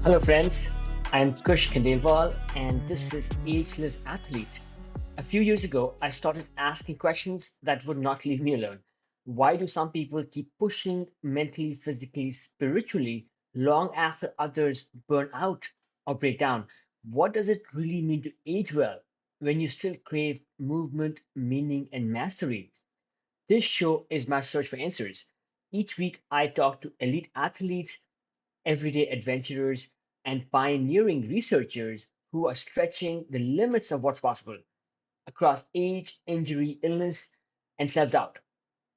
Hello, friends. I'm Kush Khandelwal, and this is Ageless Athlete. A few years ago, I started asking questions that would not leave me alone. Why do some people keep pushing mentally, physically, spiritually long after others burn out or break down? What does it really mean to age well when you still crave movement, meaning, and mastery? This show is my search for answers. Each week, I talk to elite athletes, everyday adventurers, and pioneering researchers who are stretching the limits of what's possible across age, injury, illness, and self doubt.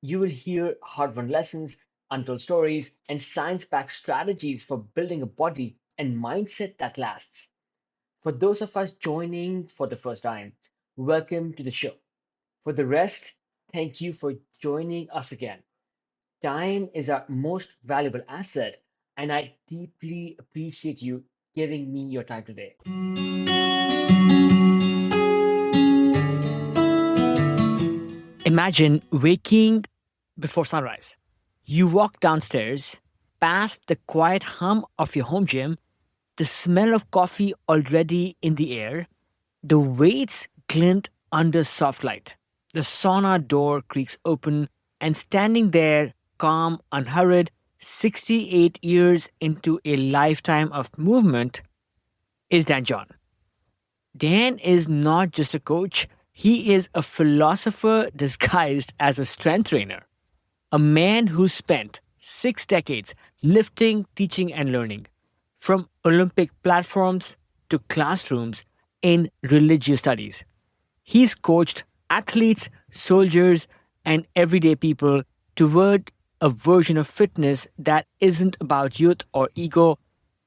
You will hear hard won lessons, untold stories, and science backed strategies for building a body and mindset that lasts. For those of us joining for the first time, welcome to the show. For the rest, thank you for joining us again. Time is our most valuable asset, and I deeply appreciate you giving me your time today. Imagine waking before sunrise. You walk downstairs, past the quiet hum of your home gym, the smell of coffee already in the air, the weights glint under soft light. The sauna door creaks open, and standing there, calm, unhurried, 68 years into a lifetime of movement, is Dan John. Dan is not just a coach, he is a philosopher disguised as a strength trainer. A man who spent 6 decades lifting, teaching, and learning, from Olympic platforms to classrooms in religious studies. He's coached athletes, soldiers, and everyday people toward a version of fitness that isn't about youth or ego,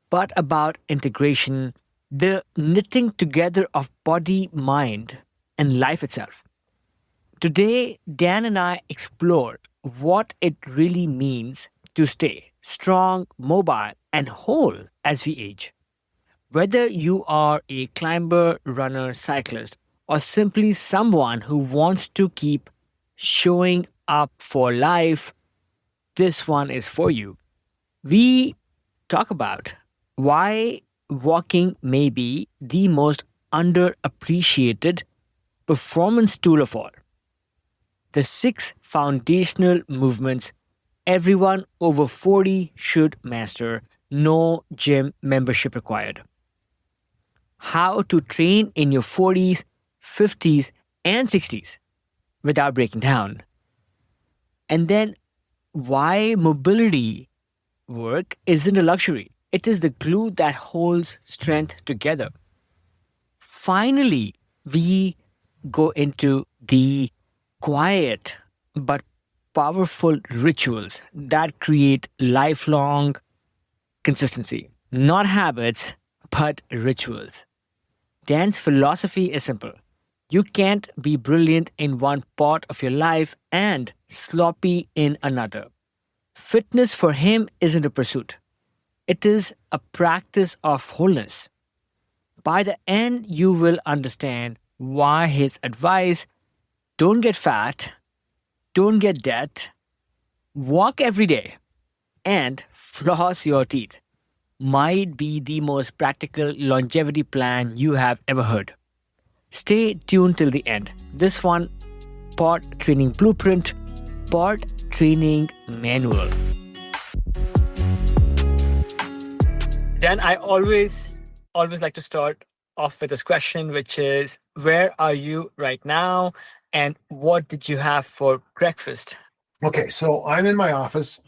but about integration, the knitting together of body, mind, and life itself. Today, Dan and I explore what it really means to stay strong, mobile, and whole as we age. Whether you are a climber, runner, cyclist, or simply someone who wants to keep showing up for life, this one is for you. We talk about why walking may be the most underappreciated performance tool of all. The six foundational movements everyone over 40 should master, no gym membership required. How to train in your 40s, 50s, and 60s without breaking down. And then why mobility work isn't a luxury. It is the glue that holds strength together. Finally, we go into the quiet but powerful rituals that create lifelong consistency. Not habits, but rituals. Dan's philosophy is simple. You can't be brilliant in one part of your life and sloppy in another. Fitness for him isn't a pursuit, it is a practice of wholeness. By the end, you will understand why his advice: don't get fat, don't get debt, walk every day, and floss your teeth might be the most practical longevity plan you have ever heard. Stay tuned till the end. This one, Pod Training Blueprint, Pod Training Manual. Dan, I always like to start off with this question, which is, where are you right now, and what did you have for breakfast? Okay, so I'm in my office,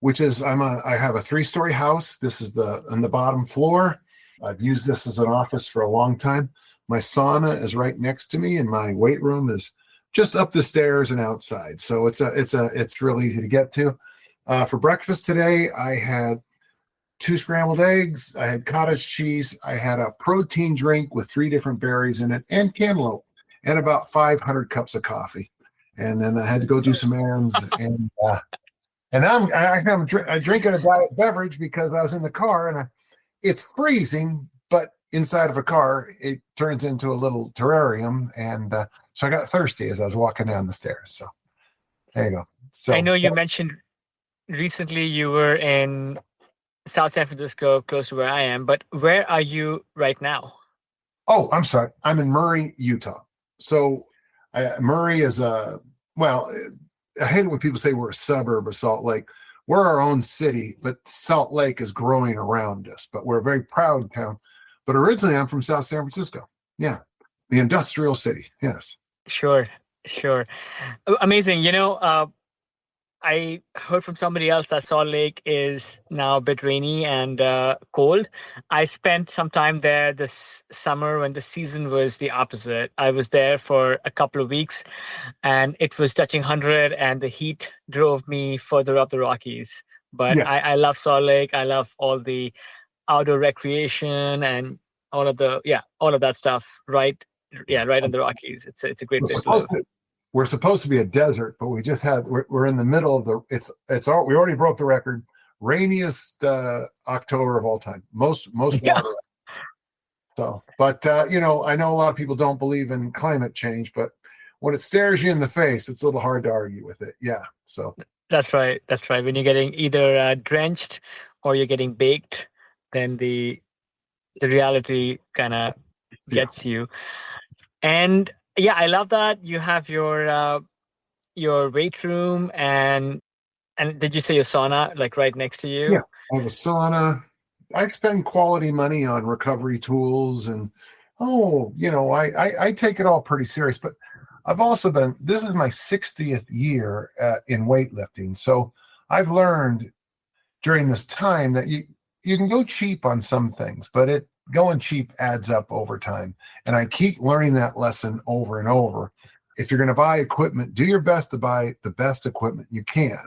which is I have a 3-story house. This is on the bottom floor. I've used this as an office for a long time. My sauna is right next to me, and my weight room is just up the stairs and outside. So it's real easy to get to. For breakfast today, I had 2 scrambled eggs. I had cottage cheese. I had a protein drink with 3 different berries in it and cantaloupe, and about 500 cups of coffee. And then I had to go do some errands, and I'm drinking a diet beverage because I was in the car, and it's freezing, but inside of a car, it turns into a little terrarium, and so I got thirsty as I was walking down the stairs. So there you go. So I know you mentioned recently you were in South San Francisco, close to where I am. But where are you right now? Oh, I'm sorry. I'm in Murray, Utah. So Murray is well, I hate it when people say we're a suburb of Salt Lake. We're our own city, but Salt Lake is growing around us. But we're a very proud town. But originally, I'm from South San Francisco. Yeah, the industrial city. Yes. Sure, sure. Amazing. I heard from somebody else that Salt Lake is now a bit rainy and cold. I spent some time there this summer when the season was the opposite. I was there for a couple of weeks and it was touching 100 and the heat drove me further up the Rockies. But Yeah. I love Salt Lake. I love all the outdoor recreation and all of that stuff. Right. Yeah, right in the Rockies. It's a great We're place to live. supposed to, we're supposed to be a desert, but we just had we're in the middle of it's all we already broke the record. Rainiest October of all time. Most Yeah. water. So, but I know a lot of people don't believe in climate change, but when it stares you in the face, it's a little hard to argue with it. Yeah. So That's right. That's right. When you're getting either drenched or you're getting baked, then the reality kind of yeah. gets you. And yeah, I love that you have your weight room and did you say your sauna like right next to you? Yeah. I have a sauna. I spend quality money on recovery tools and I take it all pretty serious, but I've also this is my 60th year in weightlifting. So I've learned during this time that you can go cheap on some things, but going cheap adds up over time. And I keep learning that lesson over and over. If you're going to buy equipment, do your best to buy the best equipment you can.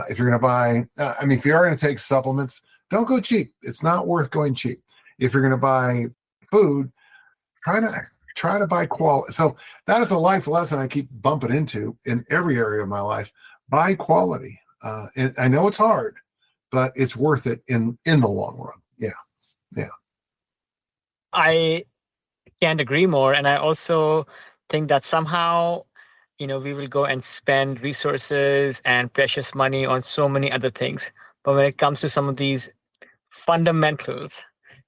If you're going to buy, if you are going to take supplements, don't go cheap. It's not worth going cheap. If you're going to buy food, try to buy quality. So that is a life lesson I keep bumping into in every area of my life. Buy quality. And I know it's hard, but it's worth it in the long run. Yeah. Yeah. I can't agree more. And I also think that somehow, we will go and spend resources and precious money on so many other things. But when it comes to some of these fundamentals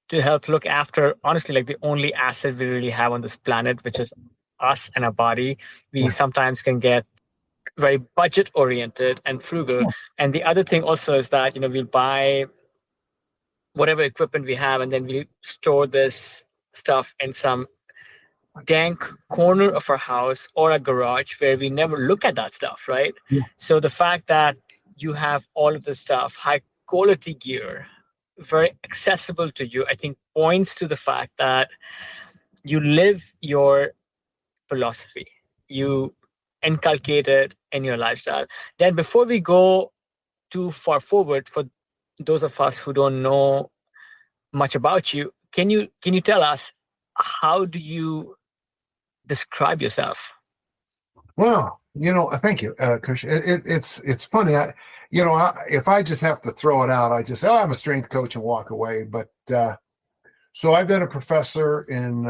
to help look after, honestly, like the only asset we really have on this planet, which is us and our body, we sometimes can get very budget oriented and frugal. And the other thing also is that, we'll buy whatever equipment we have and then we store this stuff in some dank corner of our house or a garage where we never look at that stuff, right? Yeah. So the fact that you have all of this stuff, high quality gear, very accessible to you, I think points to the fact that you live your philosophy. You inculcate it in your lifestyle. Then before we go too far forward, for those of us who don't know much about you, can you tell us, how do you describe yourself? Well, thank you, Kush. It's funny. If I just have to throw it out, I just say, I'm a strength coach and walk away. But so I've been a professor in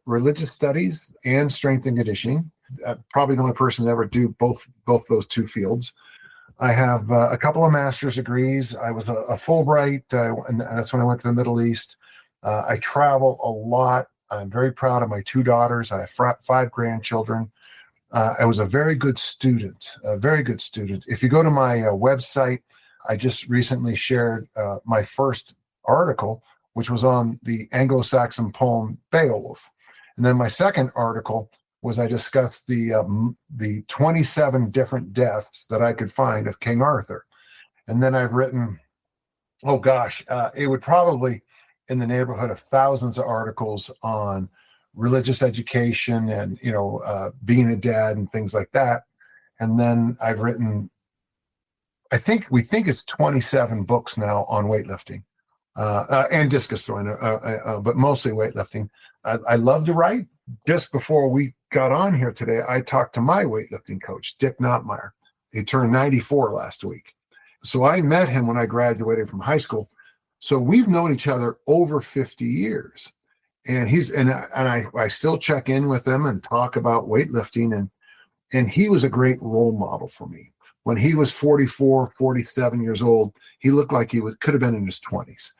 religious studies and strength and conditioning. Probably the only person to ever do both those two fields. I have a couple of master's degrees. I was a Fulbright, and that's when I went to the Middle East. I travel a lot. I'm very proud of my 2 daughters. I have 5 grandchildren. I was a very good student, If you go to my website, I just recently shared my first article, which was on the Anglo-Saxon poem Beowulf. And then my second article was I discussed the 27 different deaths that I could find of King Arthur. And then I've written, it would probably in the neighborhood of thousands of articles on religious education and, being a dad and things like that. And then I've written, we think it's 27 books now on weightlifting and discus throwing, but mostly weightlifting. I love to write. Just before we got on here today, I talked to my weightlifting coach, Dick Nottmeyer. He turned 94 last week. So I met him when I graduated from high school. So we've known each other over 50 years. And I still check in with him and talk about weightlifting. And he was a great role model for me. When he was 44, 47 years old, he looked like could have been in his 20s.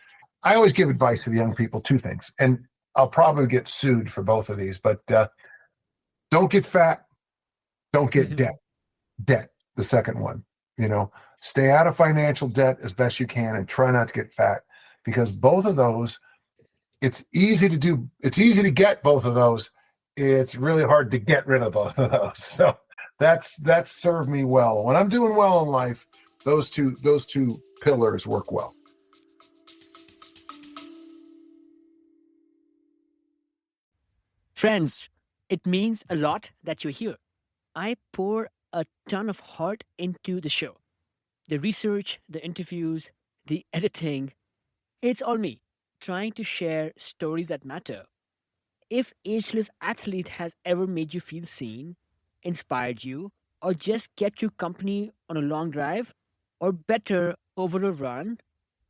I always give advice to the young people, two things, and I'll probably get sued for both of these, but don't get fat, don't get debt. Debt, the second one, stay out of financial debt as best you can and try not to get fat, because both of those, it's easy to get both of those. It's really hard to get rid of both of those. So that's served me well. When I'm doing well in life, those two pillars work well. Friends, it means a lot that you're here. I pour a ton of heart into the show. The research, the interviews, the editing, it's all me, trying to share stories that matter. If Ageless Athlete has ever made you feel seen, inspired you, or just kept you company on a long drive, or better, over a run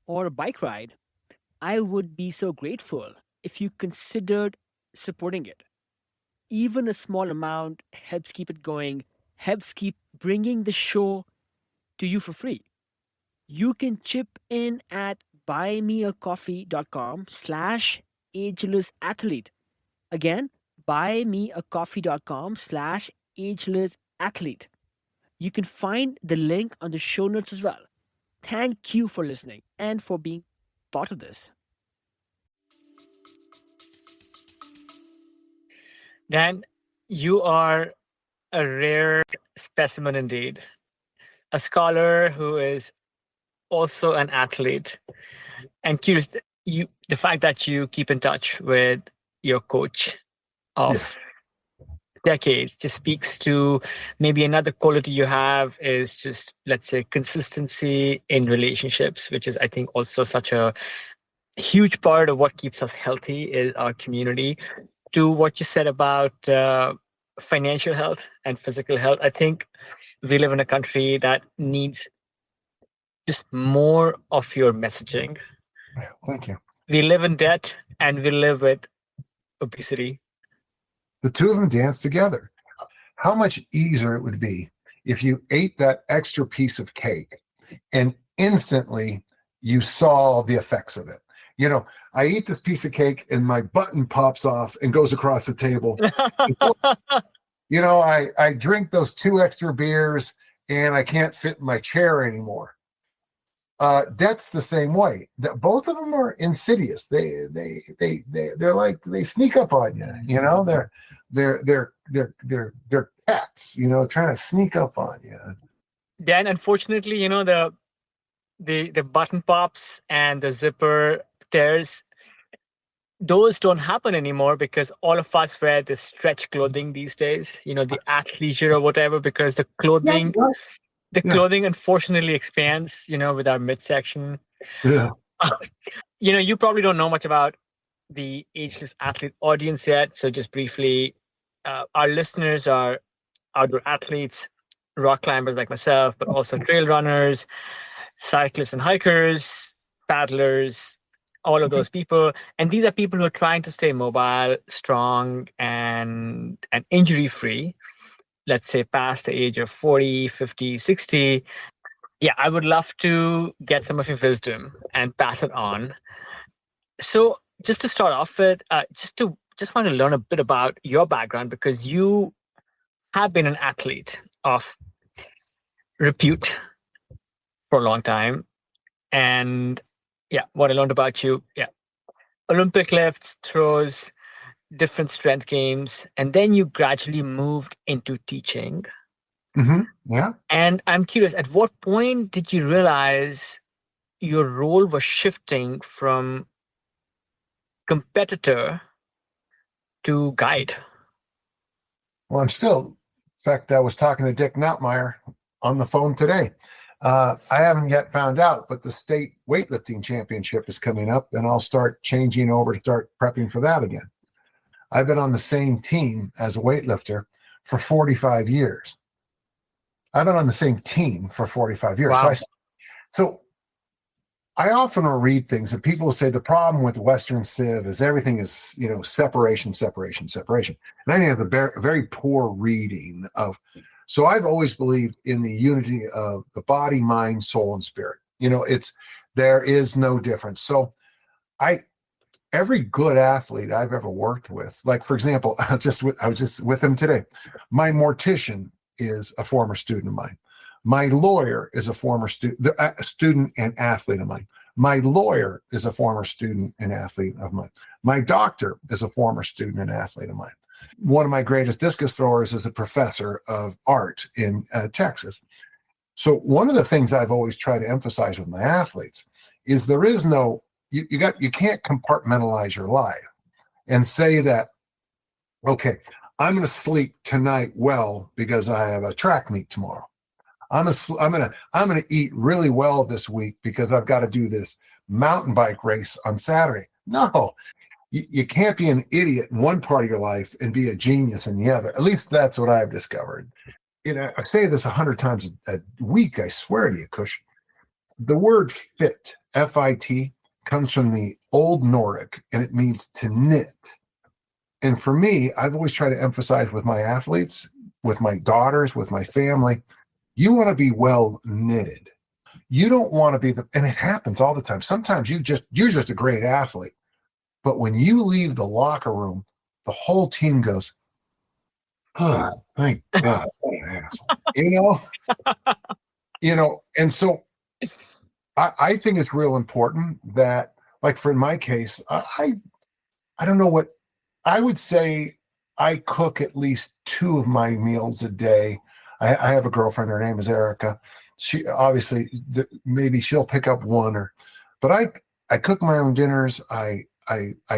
or a bike ride, I would be so grateful if you considered supporting it. Even a small amount helps keep it going, helps keep bringing the show to you for free. You can chip in at buymeacoffee.com/agelessathlete. Again, buymeacoffee.com/agelessathlete. You can find the link on the show notes as well. Thank you for listening and for being part of this. Dan, you are a rare specimen indeed. A scholar who is also an athlete. And curious, the fact that you keep in touch with your coach of decades just speaks to maybe another quality you have is just, let's say, consistency in relationships, which is, I think, also such a huge part of what keeps us healthy is our community. To what you said about financial health and physical health, I think we live in a country that needs just more of your messaging. Thank you. We live in debt and we live with obesity. The two of them dance together. How much easier it would be if you ate that extra piece of cake and instantly you saw the effects of it. I eat this piece of cake and my button pops off and goes across the table. I drink those 2 extra beers and I can't fit in my chair anymore. That's the same way. Both of them are insidious. They're like, they sneak up on you. They're cats. Trying to sneak up on you. Dan, unfortunately, the button pops and the zipper tears, those don't happen anymore because all of us wear this stretch clothing these days. The athleisure or whatever, because the clothing. Clothing unfortunately expands, with our midsection. Yeah. You probably don't know much about the Ageless Athlete audience yet. So just briefly, our listeners are outdoor athletes, rock climbers like myself, but also trail runners, cyclists and hikers, paddlers, all of those people. And these are people who are trying to stay mobile, strong, and injury-free. Let's say past the age of 40, 50, 60. Yeah, I would love to get some of your wisdom and pass it on. So just to start off with, just want to learn a bit about your background, because you have been an athlete of repute for a long time. And what I learned about you, Olympic lifts, throws, different strength games, and then you gradually moved into teaching. Mm-hmm. Yeah. And I'm curious, at what point did you realize your role was shifting from competitor to guide? Well, in fact, I was talking to Dick Nautmeyer on the phone today. I haven't yet found out, but the state weightlifting championship is coming up, and I'll start changing over to start prepping for that again. I've been on the same team as a weightlifter for 45 years. I've been on the same team for 45 years. Wow. So I often will read things and people will say the problem with Western Civ is everything is, separation. And I think it's a very poor reading of So I've always believed in the unity of the body, mind, soul, and spirit. There is no difference. So every good athlete I've ever worked with, like for example, I was just with him today. My mortician is a former student of mine. My lawyer is a former student and athlete of mine. My lawyer is a former student and athlete of mine. My doctor is a former student and athlete of mine. One of my greatest discus throwers is a professor of art in Texas. So one of the things I've always tried to emphasize with my athletes is there is no, you can't compartmentalize your life and say that, okay, I'm going to sleep tonight well because I have a track meet tomorrow. I'm going to eat really well this week because I've got to do this mountain bike race on Saturday. No, you can't be an idiot in one part of your life and be a genius in the other. At least that's what I've discovered. I say this 100 times a week, I swear to you, Kush. The word fit, F-I-T, comes from the Old Nordic, and it means to knit. And for me, I've always tried to emphasize with my athletes, with my daughters, with my family, you want to be well knitted. You don't want to be and it happens all the time. Sometimes you're just a great athlete. But when you leave the locker room, the whole team goes, oh, thank God, what an asshole. And so I think it's real important that, like in my case, I don't know what I would say. I cook at least 2 of my meals a day. I have a girlfriend. Her name is Erica. She obviously maybe she'll pick up one but I cook my own dinners. I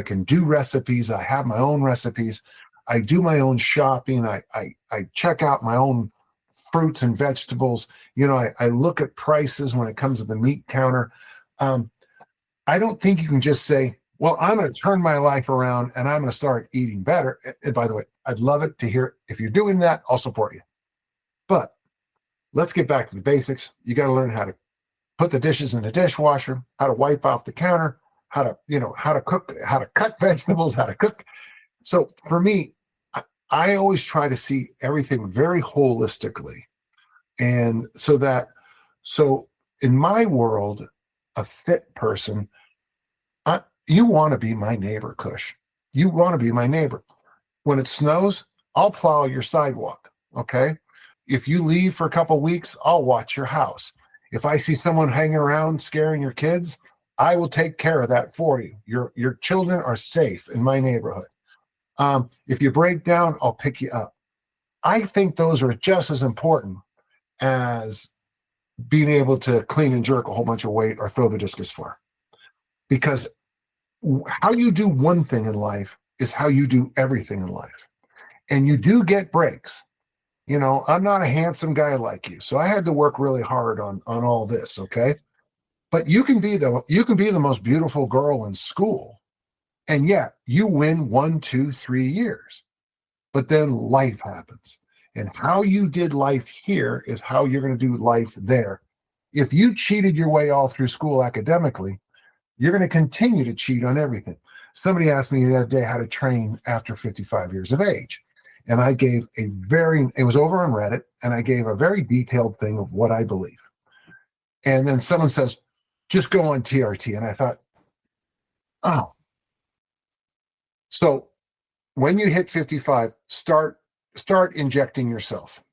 can do recipes. I have my own recipes. I do my own shopping. I check out my own fruits and vegetables. I look at prices when it comes to the meat counter. I don't think you can just say, well, I'm going to turn my life around and I'm going to start eating better. And by the way, I'd love it to hear if you're doing that, I'll support you. But let's get back to the basics. You got to learn how to put the dishes in the dishwasher, how to wipe off the counter, how to cook, how to cut vegetables, how to cook. So for me, I always try to see everything very holistically. And so in my world, a fit person, you want to be my neighbor, Kush. You want to be my neighbor. When it snows, I'll plow your sidewalk, okay? If you leave for a couple of weeks, I'll watch your house. If I see someone hanging around scaring your kids, I will take care of that for you. Your children are safe in my neighborhood. If you break down, I'll pick you up. I think those are just as important as being able to clean and jerk a whole bunch of weight or throw the discus far. Because how you do one thing in life is how you do everything in life. And you do get breaks. I'm not a handsome guy like you, so I had to work really hard on all this, okay? But you can be the most beautiful girl in school, and yet you win 1, 2, 3 years. But then life happens. And how you did life here is how you're going to do life there. If you cheated your way all through school academically, you're going to continue to cheat on everything. Somebody asked me the other day how to train after 55 years of age. And I gave it was over on Reddit, and I gave a very detailed thing of what I believe. And then someone says, just go on TRT. And I thought, oh. So when you hit 55, start injecting yourself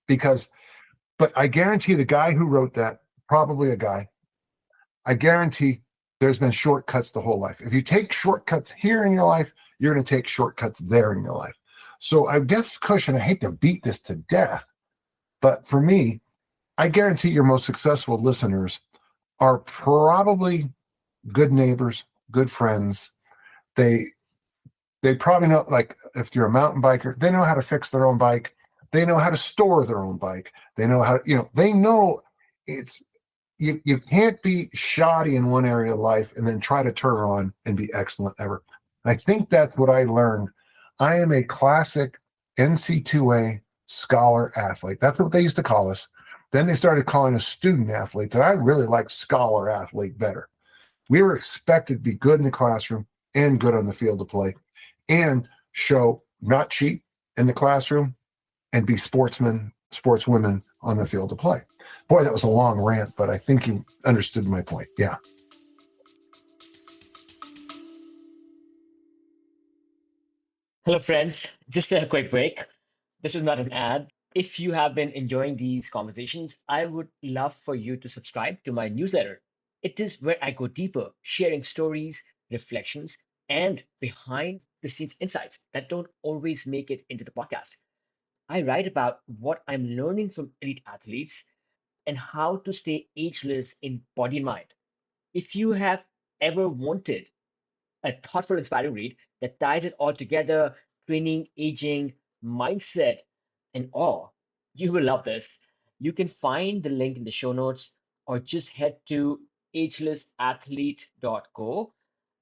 but I guarantee the guy who wrote that, probably a guy, I guarantee there's been shortcuts the whole life. If you take shortcuts here in your life, you're going to take shortcuts there in your life. So I guess, Kush, and I hate to beat this to death, but for me, I guarantee your most successful listeners are probably good neighbors, good friends. They probably know, like if you're a mountain biker, they know how to fix their own bike. They know how to store their own bike. They know how, they know you can't be shoddy in one area of life and then try to turn on and be excellent ever. I think that's what I learned. I am a classic NC2A scholar athlete. That's what they used to call us. Then they started calling us student athletes, and I really like scholar athlete better. We were expected to be good in the classroom and good on the field of play and not cheat in the classroom and be sportsmen sportswomen on the field of play. Boy, that was a long rant, but I think you understood my point. Yeah. Hello, friends. Just a quick break. This is not an ad. If you have been enjoying these conversations, I would love for you to subscribe to my newsletter. It is where I go deeper, sharing stories, reflections, and behind the scenes insights that don't always make it into the podcast. I write about what I'm learning from elite athletes and how to stay ageless in body and mind. If you have ever wanted a thoughtful, inspiring read that ties it all together training, aging, mindset, and awe. You will love this. You can find the link in the show notes or just head to agelessathlete.co.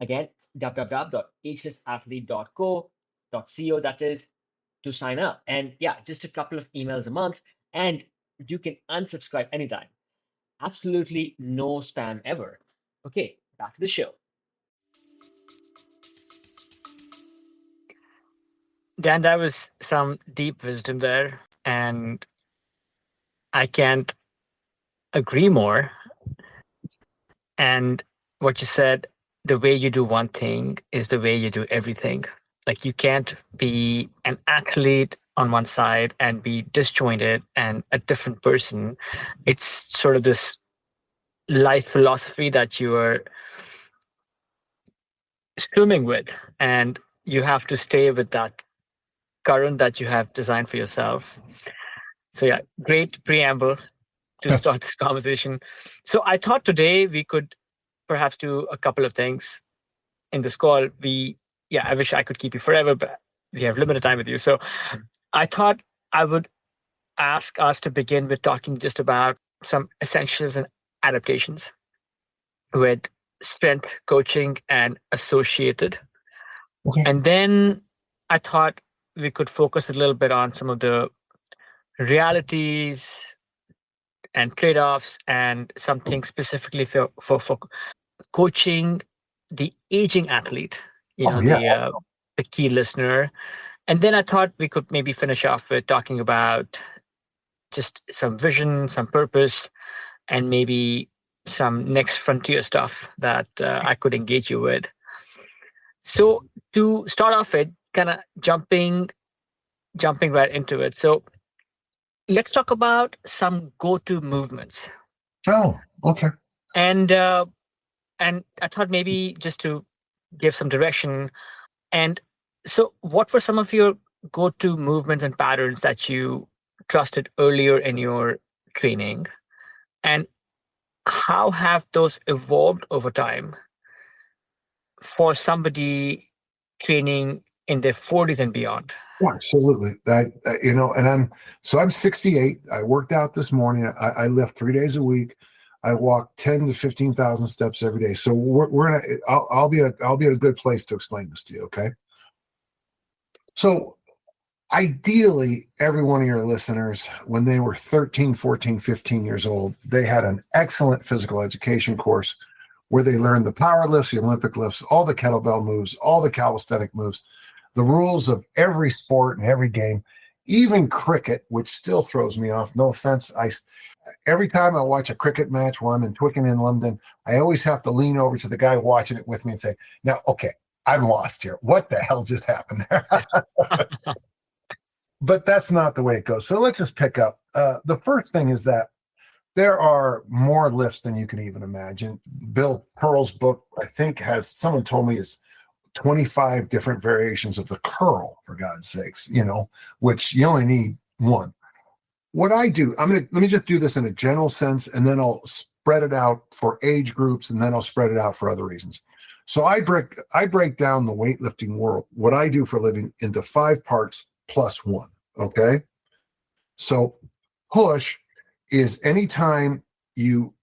Again, www.agelessathlete.co, that is, to sign up. And yeah, just a couple of emails a month, and you can unsubscribe anytime. Absolutely no spam ever. Okay, back to the show. Dan, that was some deep wisdom there, and I can't agree more. And what you said, the way you do one thing is the way you do everything. Like you can't be an athlete on one side and be disjointed and a different person. It's sort of this life philosophy that you are swimming with, and you have to stay with that current that you have designed for yourself. So yeah, great preamble to start this conversation. So I thought today we could perhaps do a couple of things in this call. I wish I could keep you forever, but we have limited time with you. So I thought I would ask us to begin with talking just about some essentials and adaptations with strength coaching and associated. Okay. And then I thought we could focus a little bit on some of the realities and trade-offs and something specifically for coaching the aging athlete, the key listener. And then I thought we could maybe finish off with talking about just some vision, some purpose, and maybe some next frontier stuff that I could engage you with. So to start off with, kind of jumping right into it. So let's talk about some go-to movements. Oh, okay. And I thought maybe just to give some direction. And so what were some of your go-to movements and patterns that you trusted earlier in your training? And how have those evolved over time for somebody training in their 40s and beyond? Absolutely. And I'm 68. I worked out this morning. I lift 3 days a week. I walk 10 to 15,000 steps every day. So I'll be at a good place to explain this to you. Okay. So ideally, every one of your listeners, when they were 13, 14, 15 years old, they had an excellent physical education course where they learned the power lifts, the Olympic lifts, all the kettlebell moves, all the calisthenic moves, the rules of every sport and every game, even cricket, which still throws me off. No offense. Every time I watch a cricket match while I'm in Twickenham in London, I always have to lean over to the guy watching it with me and say, now, okay, I'm lost here. What the hell just happened there? But that's not the way it goes. So let's just pick up. The first thing is that there are more lifts than you can even imagine. Bill Pearl's book, I think, someone told me is 25 different variations of the curl, for God's sakes, which you only need one. What I do, let me just do this in a general sense, and then I'll spread it out for age groups, and then I'll spread it out for other reasons. So I break down the weightlifting world, what I do for a living, into 5 parts plus 1. Okay. So push is anytime you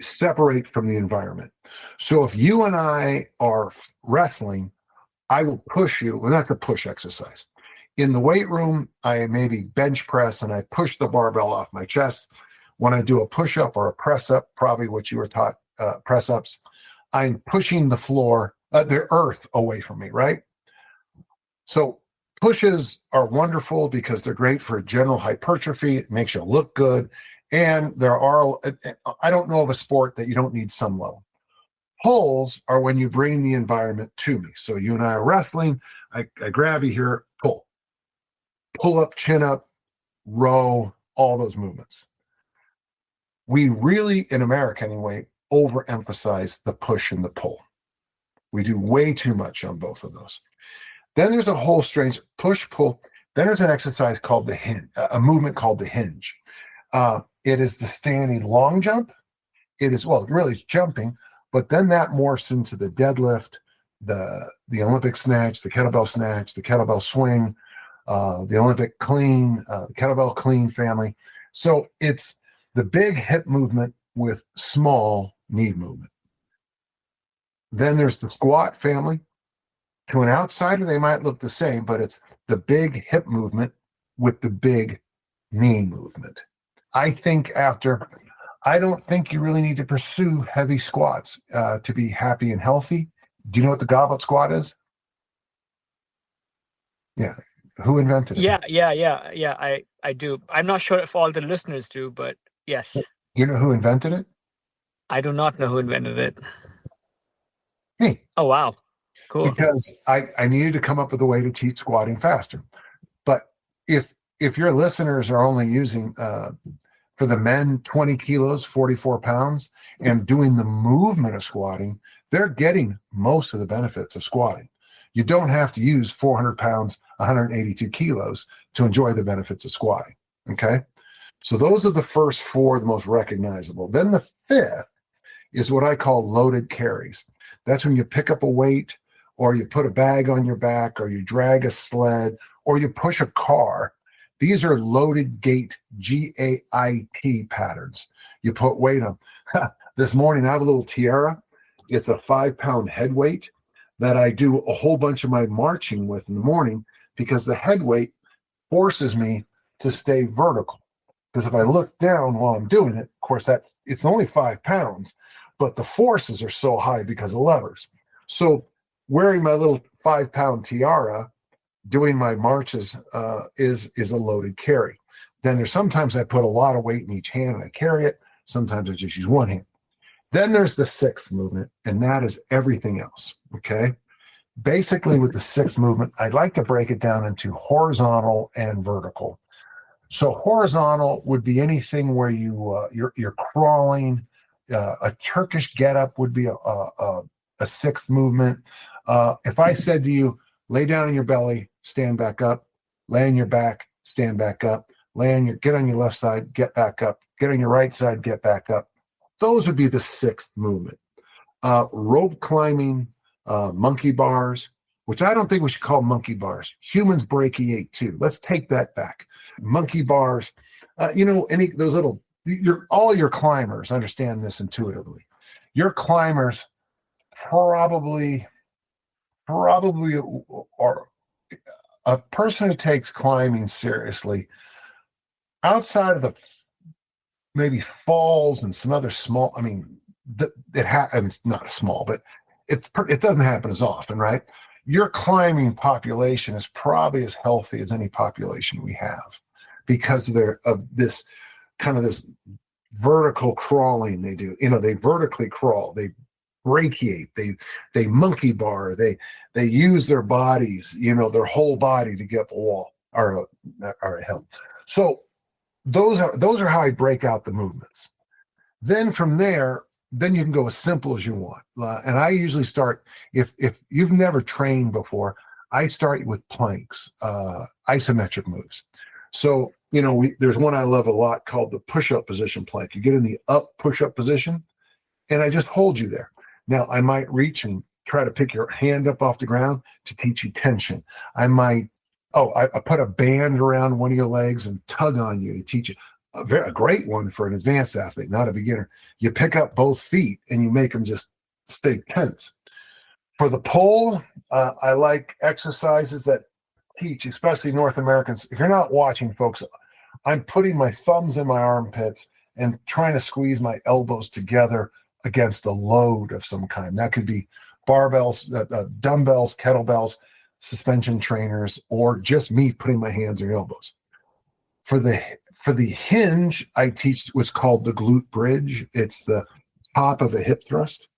separate from the environment. So if you and I are wrestling, I will push you, and that's a push exercise. In the weight room, I maybe bench press and I push the barbell off my chest. When I do a push up or a press up, probably what you were taught, press ups, I'm pushing the floor, the earth away from me, right? So Pushes are wonderful because they're great for general hypertrophy. It makes you look good. And I don't know of a sport that you don't need some level. Pulls are when you bring the environment to me. So you and I are wrestling. I grab you here, pull. Pull up, chin up, row, all those movements. We really, in America anyway, overemphasize the push and the pull. We do way too much on both of those. Then there's a whole strange push, pull. Then there's an exercise called the hinge, a movement called the hinge. It is the standing long jump. It is, well, really it's jumping, but then that morphs into the deadlift, the Olympic snatch, the kettlebell swing, the Olympic clean, the kettlebell clean family. So it's the big hip movement with small knee movement. Then there's the squat family. To an outsider, they might look the same, but it's the big hip movement with the big knee movement. I don't think you really need to pursue heavy squats to be happy and healthy. Do you know what the goblet squat is? Yeah. Who invented it? Yeah. I do. I'm not sure if all the listeners do, but yes. You know who invented it? I do not know who invented it. Me. Oh, wow. Cool. Because I needed to come up with a way to teach squatting faster. But if your listeners are only using, for the men, 20 kilos, 44 pounds, and doing the movement of squatting, they're getting most of the benefits of squatting. You don't have to use 400 pounds, 182 kilos to enjoy the benefits of squatting, okay? So those are the first four, the most recognizable. Then the fifth is what I call loaded carries. That's when you pick up a weight, or you put a bag on your back, or you drag a sled, or you push a car. These are loaded gait, GAIT patterns. You put weight on. This morning, I have a little tiara. It's a 5-pound head weight that I do a whole bunch of my marching with in the morning, because the head weight forces me to stay vertical. Because if I look down while I'm doing it, of course, it's only 5 pounds, but the forces are so high because of levers. So wearing my little 5-pound tiara, doing my marches is a loaded carry. Then there's sometimes I put a lot of weight in each hand and I carry it. Sometimes I just use one hand. Then there's the sixth movement, and that is everything else, okay? Basically, with the sixth movement, I'd like to break it down into horizontal and vertical. So horizontal would be anything where you're crawling. A Turkish getup would be a sixth movement. If I said to you, lay down on your belly, stand back up, lay on your back, stand back up, get on your left side, get back up, get on your right side, get back up. Those would be the sixth movement. Rope climbing, monkey bars, which I don't think we should call monkey bars. Humans brachiate too. Let's take that back. Monkey bars, those little, all your climbers understand this intuitively. Your climbers probably are a person who takes climbing seriously outside of the maybe falls and some other small, it's not small, but it doesn't happen as often, right? Your climbing population is probably as healthy as any population we have, because of this vertical crawling they do. They vertically crawl, they brachiate, they monkey bar, they use their bodies, their whole body to get up a wall or a hill. So those are how I break out the movements. Then from there, then you can go as simple as you want. And I usually start, if you've never trained before, I start with planks, isometric moves. So, there's one I love a lot called the push-up position plank. You get in the up push-up position, and I just hold you there. Now, I might reach and try to pick your hand up off the ground to teach you tension. I might, I put a band around one of your legs and tug on you to teach you. A great one for an advanced athlete, not a beginner. You pick up both feet and you make them just stay tense. For the pull, I like exercises that teach, especially North Americans. If you're not watching, folks, I'm putting my thumbs in my armpits and trying to squeeze my elbows together against a load of some kind. That could be barbells, dumbbells, kettlebells, suspension trainers, or just me putting my hands on your elbows. For the hinge, I teach what's called the glute bridge. It's the top of a hip thrust.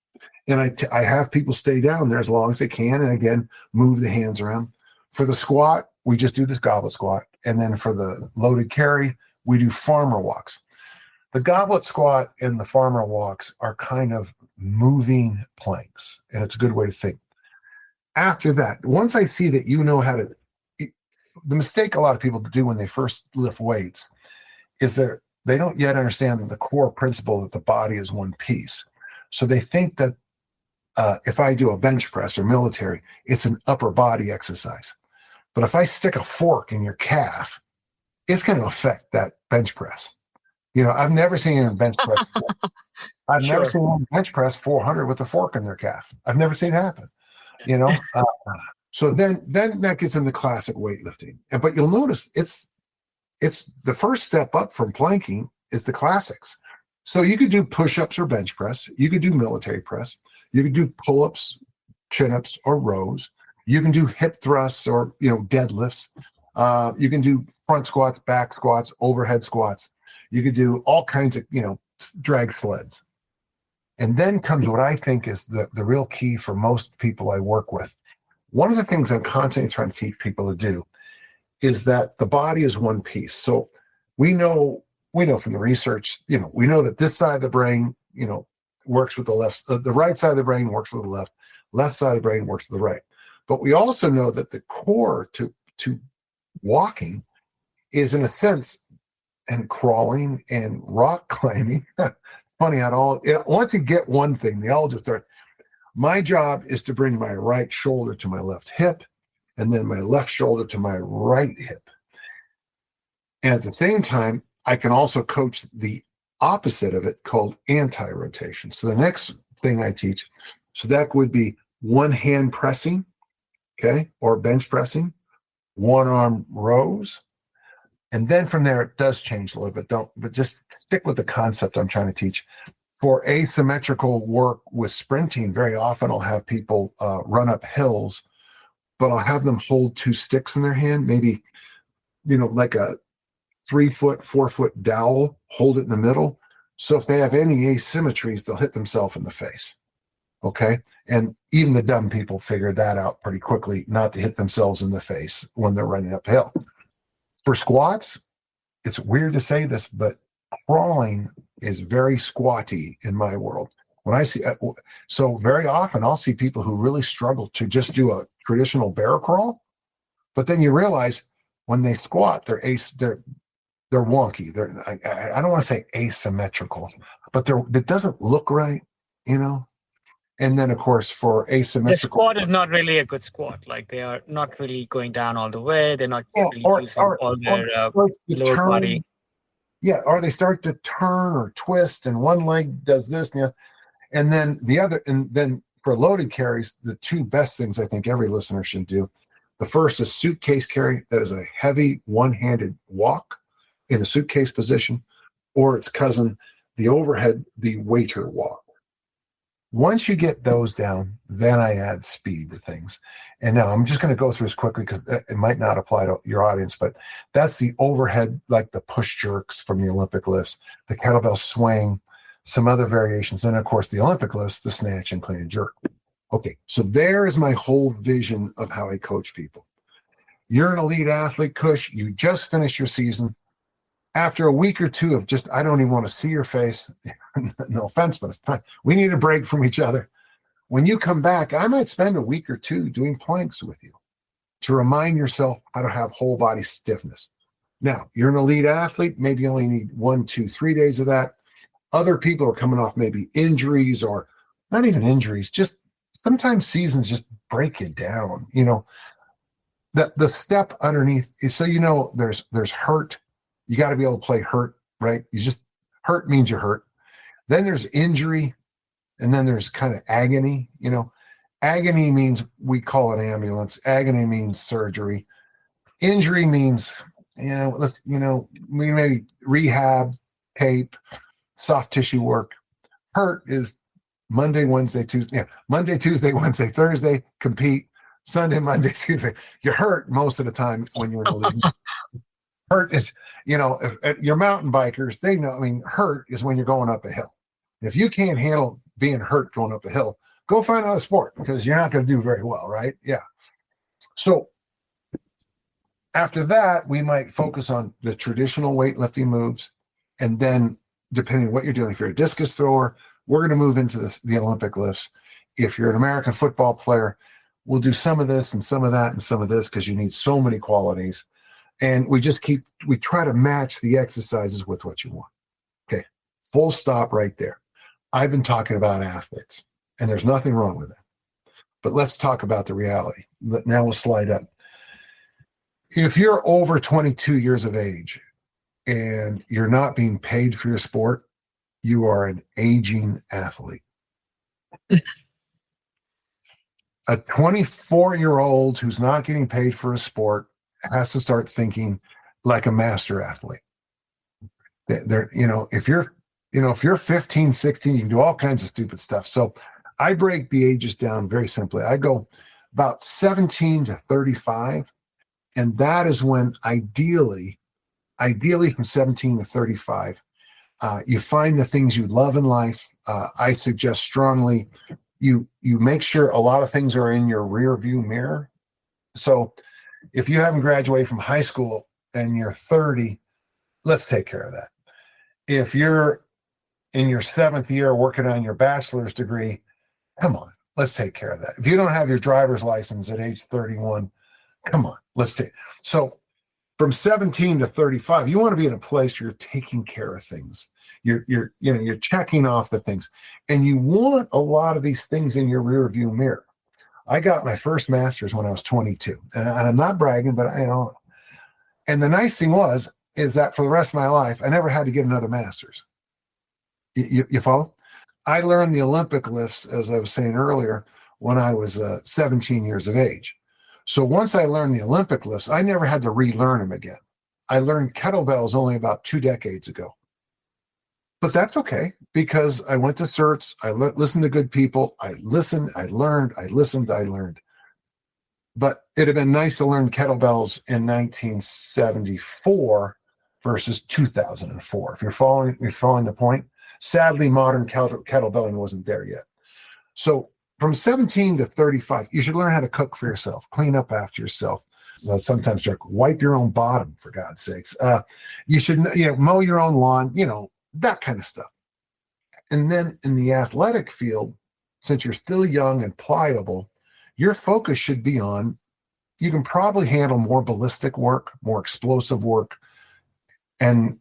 And I have people stay down there as long as they can, and again, move the hands around. For the squat, we just do this goblet squat. And then for the loaded carry, we do farmer walks. The goblet squat and the farmer walks are kind of moving planks, and it's a good way to think. After that, once I see that you know how to, the mistake a lot of people do when they first lift weights is they don't yet understand the core principle that the body is one piece. So they think that if I do a bench press or military, it's an upper body exercise. But if I stick a fork in your calf, it's going to affect that bench press. I've never seen a bench press. I've never seen a bench press 400 with a fork in their calf. I've never seen it happen. So then that gets into classic weightlifting. But you'll notice it's the first step up from planking is the classics. So you could do push-ups or bench press. You could do military press. You could do pull-ups, chin-ups, or rows. You can do hip thrusts or deadlifts. You can do front squats, back squats, overhead squats. You could do all kinds of drag sleds. And then comes what I think is the real key for most people I work with. One of the things I'm constantly trying to teach people to do is that the body is one piece. So we know from the research, we know that this side of the brain, works with the left, the right side of the brain works with the left side of the brain works with the right. But we also know that the core to walking is, in a sense, and crawling and rock climbing. Funny how once you get one thing, they all just start. My job is to bring my right shoulder to my left hip and then my left shoulder to my right hip. And at the same time, I can also coach the opposite of it called anti-rotation. So the next thing I teach, so that would be one hand pressing, okay, or bench pressing, one arm rows. And then from there, it does change a little bit. But just stick with the concept I'm trying to teach. For asymmetrical work with sprinting, very often I'll have people run up hills, but I'll have them hold two sticks in their hand, maybe, like a 3 foot, 4 foot dowel, hold it in the middle. So if they have any asymmetries, they'll hit themselves in the face. Okay. And even the dumb people figured that out pretty quickly, not to hit themselves in the face when they're running uphill. For squats, it's weird to say this, but crawling is very squatty in my world. When I see, so very often I'll see people who really struggle to just do a traditional bear crawl, but then you realize when they squat, they're wonky. I don't want to say asymmetrical, but it doesn't look right, And then, of course, for asymmetrical, the squat is not really a good squat. Like they are not really going down all the way. They're not really using all their lower body. Yeah, or they start to turn or twist, and one leg does this, and then the other. And then for loaded carries, the two best things I think every listener should do. The first is suitcase carry. That is a heavy one-handed walk in a suitcase position, or its cousin, the overhead, the waiter walk. Once you get those down, then I add speed to things. And now I'm just going to go through this quickly because it might not apply to your audience, but that's the overhead, like the push jerks from the Olympic lifts, the kettlebell swing, some other variations. And of course, the Olympic lifts, the snatch and clean and jerk. Okay, so there is my whole vision of how I coach people. You're an elite athlete, Kush. You just finished your season. After a week or two of just, I don't even want to see your face. No offense, but it's time. We need a break from each other. When you come back, I might spend a week or two doing planks with you to remind yourself how to have whole body stiffness. Now, you're an elite athlete. Maybe you only need 1, 2, 3 days of that. Other people are coming off maybe injuries or not even injuries. Just sometimes seasons just break you down. The step underneath is so there's hurt. You got to be able to play hurt, right? You just hurt means you're hurt. Then there's injury, and then there's kind of agony. Agony means we call it ambulance. Agony means surgery. Injury means, we maybe rehab, tape, soft tissue work. Hurt is Monday, Wednesday, Tuesday. Yeah, Monday, Tuesday, Wednesday, Thursday, compete. Sunday, Monday, Tuesday. You hurt most of the time when you're in the league. Hurt is, if you're mountain bikers, they know, I mean, hurt is when you're going up a hill. If you can't handle being hurt going up a hill, go find another sport because you're not going to do very well, right? Yeah. So after that, we might focus on the traditional weightlifting moves. And then depending on what you're doing, if you're a discus thrower, we're going to move into the Olympic lifts. If you're an American football player, we'll do some of this and some of that and some of this because you need so many qualities. And we try to match the exercises with what you want. Okay, full stop right there. I've been talking about athletes, and there's nothing wrong with that. But let's talk about the reality. Now we'll slide up. If you're over 22 years of age and you're not being paid for your sport, you are an aging athlete. A 24-year-old who's not getting paid for a sport has to start thinking like a master athlete. If you're 15, 16, you can do all kinds of stupid stuff. So I break the ages down very simply. I go about 17 to 35. And that is when ideally from 17 to 35, you find the things you love in life. I suggest strongly you make sure a lot of things are in your rear view mirror. So if you haven't graduated from high school and you're 30, let's take care of that. If you're in your 7th year working on your bachelor's degree, come on, let's take care of that. If you don't have your driver's license at age 31, come on, let's take. So from 17 to 35, you want to be in a place where you're taking care of things. You're checking off the things, and you want a lot of these things in your rear view mirror. I got my first master's when I was 22, and I'm not bragging, but and the nice thing is that for the rest of my life, I never had to get another master's. You follow? I learned the Olympic lifts, as I was saying earlier, when I was 17 years of age. So once I learned the Olympic lifts, I never had to relearn them again. I learned kettlebells only about 2 decades ago. But that's okay, because I went to certs, I listened to good people, I listened, I learned, I listened, I learned. But it'd have been nice to learn kettlebells in 1974 versus 2004. If you're following the point. Sadly, modern kettlebelling wasn't there yet. So from 17 to 35, you should learn how to cook for yourself, clean up after yourself. Sometimes wipe your own bottom, for God's sakes. You should mow your own lawn, that kind of stuff. And then in the athletic field, since you're still young and pliable, your focus should be on, you can probably handle more ballistic work, more explosive work, and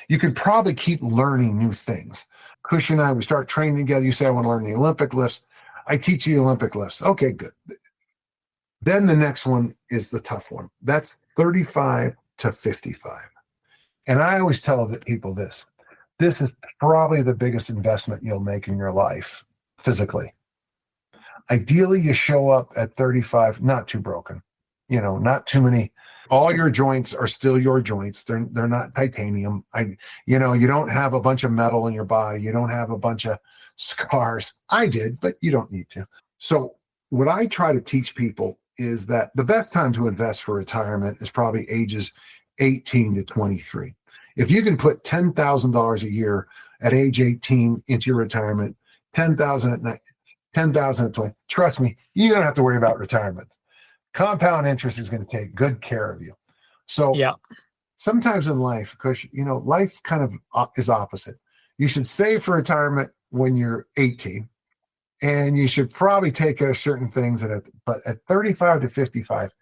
you could probably keep learning new things. Kush and I, we start training together. You say, I want to learn the Olympic lifts. I teach you the Olympic lifts. Okay, good. Then the next one is the tough one. That's 35 to 55. And I always tell people this is probably the biggest investment you'll make in your life physically. Ideally, you show up at 35, not too broken, not too many. All your joints are still your joints. They're not titanium. You don't have a bunch of metal in your body. You don't have a bunch of scars. I did, but you don't need to. So what I try to teach people is that the best time to invest for retirement is probably ages 18 to 23. If you can put $10,000 a year at age 18 into your retirement, 10,000 at night, 10,000 at 20, trust me, you don't have to worry about retirement. Compound interest is going to take good care of you. So sometimes in life, because life kind of is opposite. You should save for retirement when you're 18, and you should probably take care of certain things. But at 35 to 55,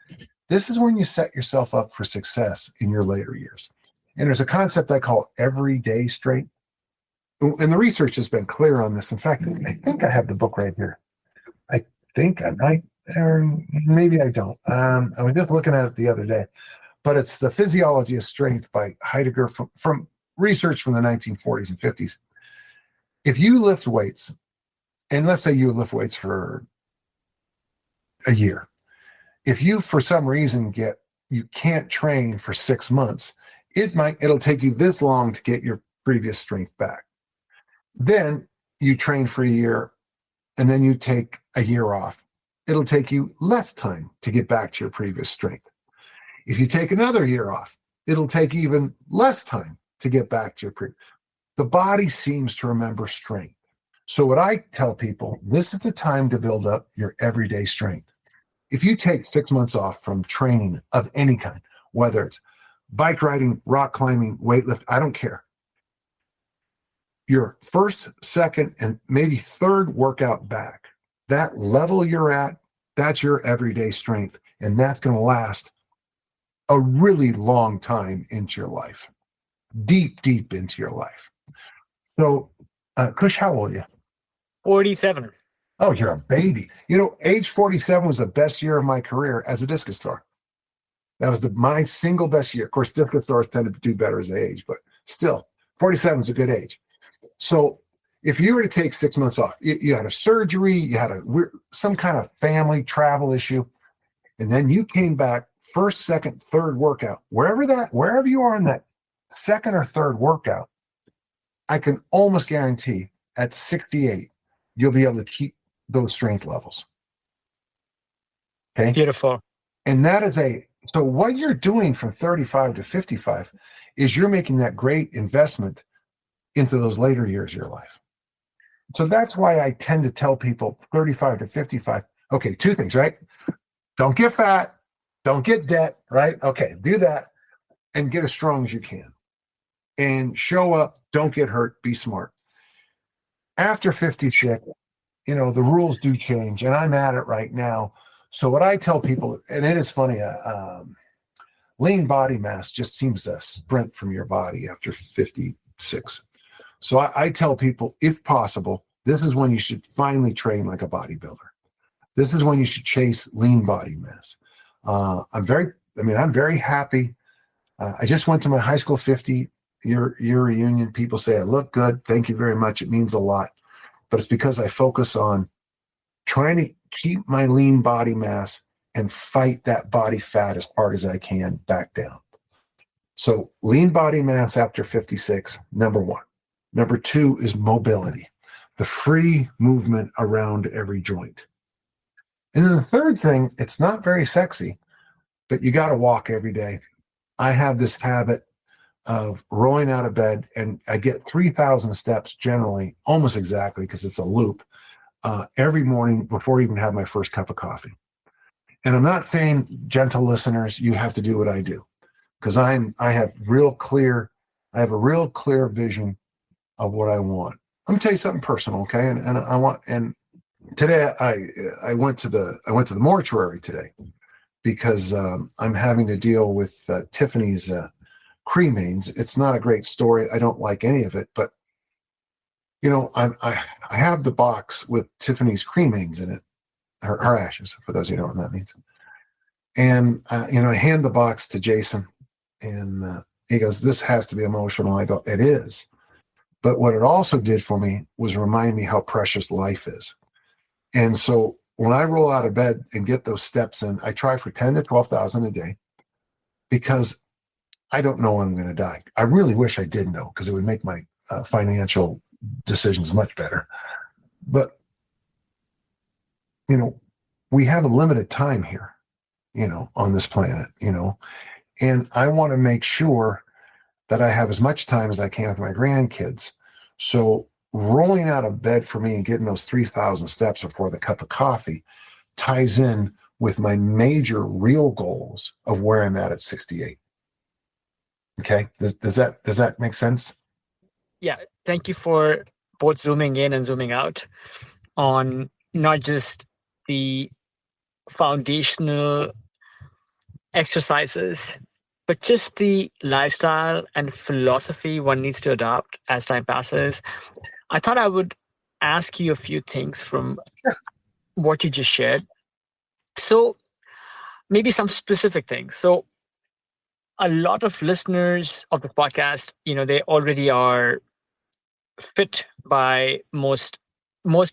this is when you set yourself up for success in your later years. And there's a concept I call everyday strength. And the research has been clear on this. In fact, I think I have the book right here. I think I might. Or maybe I don't. I was just looking at it the other day, but it's The Physiology of Strength by Heidegger from research from the 1940s and 50s. If you lift weights, and let's say you lift weights for a year, if you for some reason you can't train for 6 months, it'll take you this long to get your previous strength back. Then you train for a year, and then you take a year off. it'll take you less time to get back to your previous strength. If you take another year off, it'll take even less time to get back to your previous. The body seems to remember strength. So what I tell people, this is the time to build up your everyday strength. If you take 6 months off from training of any kind, whether it's bike riding, rock climbing, weightlift, I don't care. Your first, second, and maybe third workout back, that level you're at, that's your everyday strength. And that's going to last a really long time into your life, deep, deep into your life. So, Kush, how old are you? 47. Oh, you're a baby. You know, age 47 was the best year of my career as a discus thrower. That was my single best year. Of course, discus throwers tend to do better as they age, but still, 47 is a good age. So if you were to take 6 months off, you had a surgery, you had some kind of family travel issue, and then you came back first, second, third workout, wherever you are in that second or third workout, I can almost guarantee at 68, you'll be able to keep those strength levels. Okay. Beautiful. And so what you're doing from 35 to 55 is you're making that great investment into those later years of your life. So that's why I tend to tell people 35 to 55, okay, two things, right? Don't get fat, don't get debt, right? Okay, do that and get as strong as you can. And show up, don't get hurt, be smart. After 56, the rules do change, and I'm at it right now. So what I tell people, and it is funny, lean body mass just seems to sprint from your body after 56. So I tell people, if possible, this is when you should finally train like a bodybuilder. This is when you should chase lean body mass. I'm very happy. I just went to my high school 50-year reunion. People say I look good. Thank you very much. It means a lot. But it's because I focus on trying to keep my lean body mass and fight that body fat as hard as I can back down. So lean body mass after 56, number one. Number two is mobility, the free movement around every joint. And then the third thing, it's not very sexy, but you got to walk every day. I have this habit of rolling out of bed, and I get 3,000 steps generally, almost exactly, because it's a loop, every morning before I even have my first cup of coffee. And I'm not saying, gentle listeners, you have to do what I do, because I have a real clear vision of what I want. I'm gonna tell you something personal, okay? And today I went to the mortuary today because I'm having to deal with Tiffany's cremains. It's not a great story. I don't like any of it, but I have the box with Tiffany's cremains in it, her ashes, for those who don't know what that means. And I hand the box to Jason, and he goes, "This has to be emotional." I go, "It is." But what it also did for me was remind me how precious life is. And so when I roll out of bed and get those steps in, I try for 10 to 12,000 a day, because I don't know when I'm going to die. I really wish I did know, because it would make my financial decisions much better. But, we have a limited time here, on this planet, and I want to make sure that I have as much time as I can with my grandkids. So rolling out of bed for me and getting those 3,000 steps before the cup of coffee ties in with my major real goals of where I'm at 68. Okay. Does that make sense? Yeah. Thank you for both zooming in and zooming out on not just the foundational exercises, but just the lifestyle and philosophy one needs to adopt as time passes. I thought I would ask you a few things from what you just shared. So maybe some specific things. So a lot of listeners of the podcast, they already are fit by most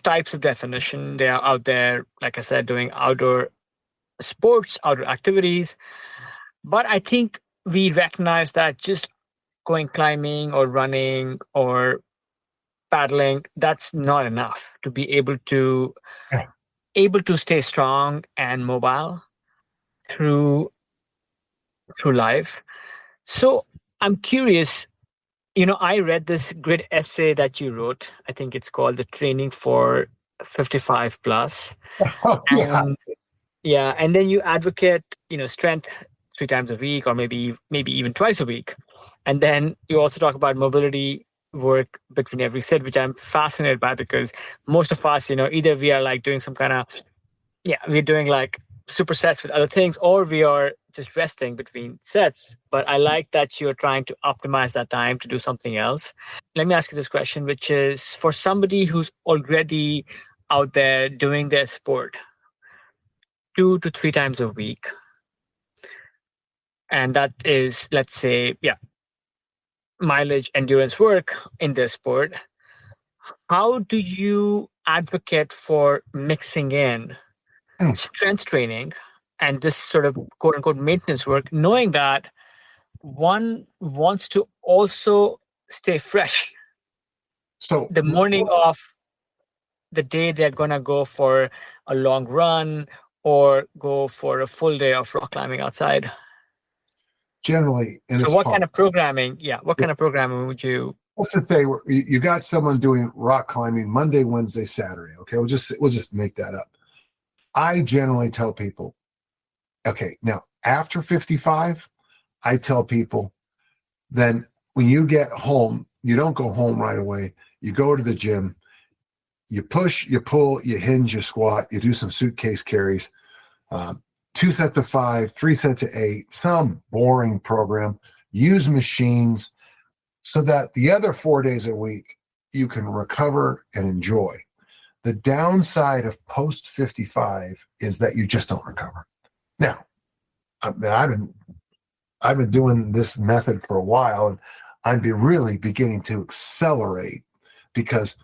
types of definition. They are out there, like I said, doing outdoor sports, outdoor activities. But I think we recognize that just going climbing or running or paddling, that's not enough to be able to able to stay strong and mobile through life. So I'm curious, I read this great essay that you wrote. I think it's called The Training for 55 Plus. Oh, yeah. And yeah, and then you advocate, strength 3 times a week or maybe even twice a week. And then you also talk about mobility work between every set, which I'm fascinated by because most of us, either we are like doing some kind of, yeah, we're doing like supersets with other things, or we are just resting between sets. But I like that you're trying to optimize that time to do something else. Let me ask you this question, which is for somebody who's already out there doing their sport 2 to 3 times a week, and that is, let's say, yeah, mileage endurance work in their sport. How do you advocate for mixing in Mm. strength training and this sort of quote unquote maintenance work, knowing that one wants to also stay fresh So the morning of the day they're going to go for a long run or go for a full day of rock climbing outside? generally, and So it's what part. kind of programming, what kind of programming would you? Let's just say you got someone doing rock climbing Monday, Wednesday, Saturday. Okay, we'll just make that up. I generally tell people, okay, now after 55, I tell people, then when you get home, you don't go home right away. You go to the gym, you push, you pull, you hinge, you squat, you do some suitcase carries, 2 sets of 5, 3 sets of 8, some boring program. Use machines so that the other 4 days a week you can recover and enjoy. The downside of post 55 is that you just don't recover. Now, I've been doing this method for a while, and I'm really beginning to accelerate because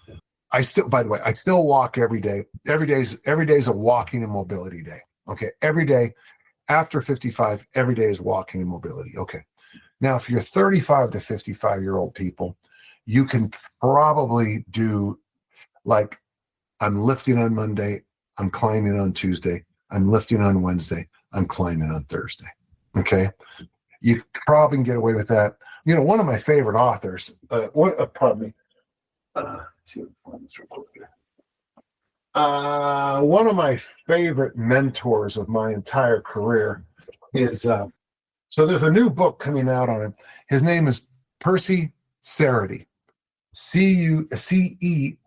by the way, I still walk every day. Every day's a walking and mobility day. Okay. Every day after 55, every day is walking and mobility. Okay. Now, if you're 35 to 55-year-old people, you can probably do like, I'm lifting on Monday, I'm climbing on Tuesday, I'm lifting on Wednesday, I'm climbing on Thursday. Okay. You probably can get away with that. One of my favorite authors, pardon me. See if I can find this real quick here. One of my favorite mentors of my entire career is, so there's a new book coming out on him. His name is Percy Cerutty, Cerutty.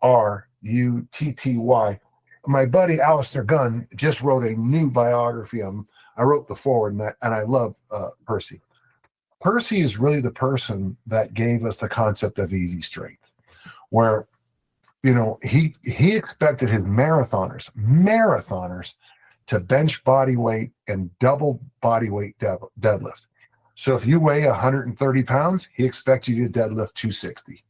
My buddy Alistair Gunn just wrote a new biography of him. I wrote the forward, and I love Percy. Percy is really the person that gave us the concept of easy strength, where he expected his marathoners to bench body weight and double body weight deadlift. So if you weigh 130 pounds, he expects you to deadlift 260.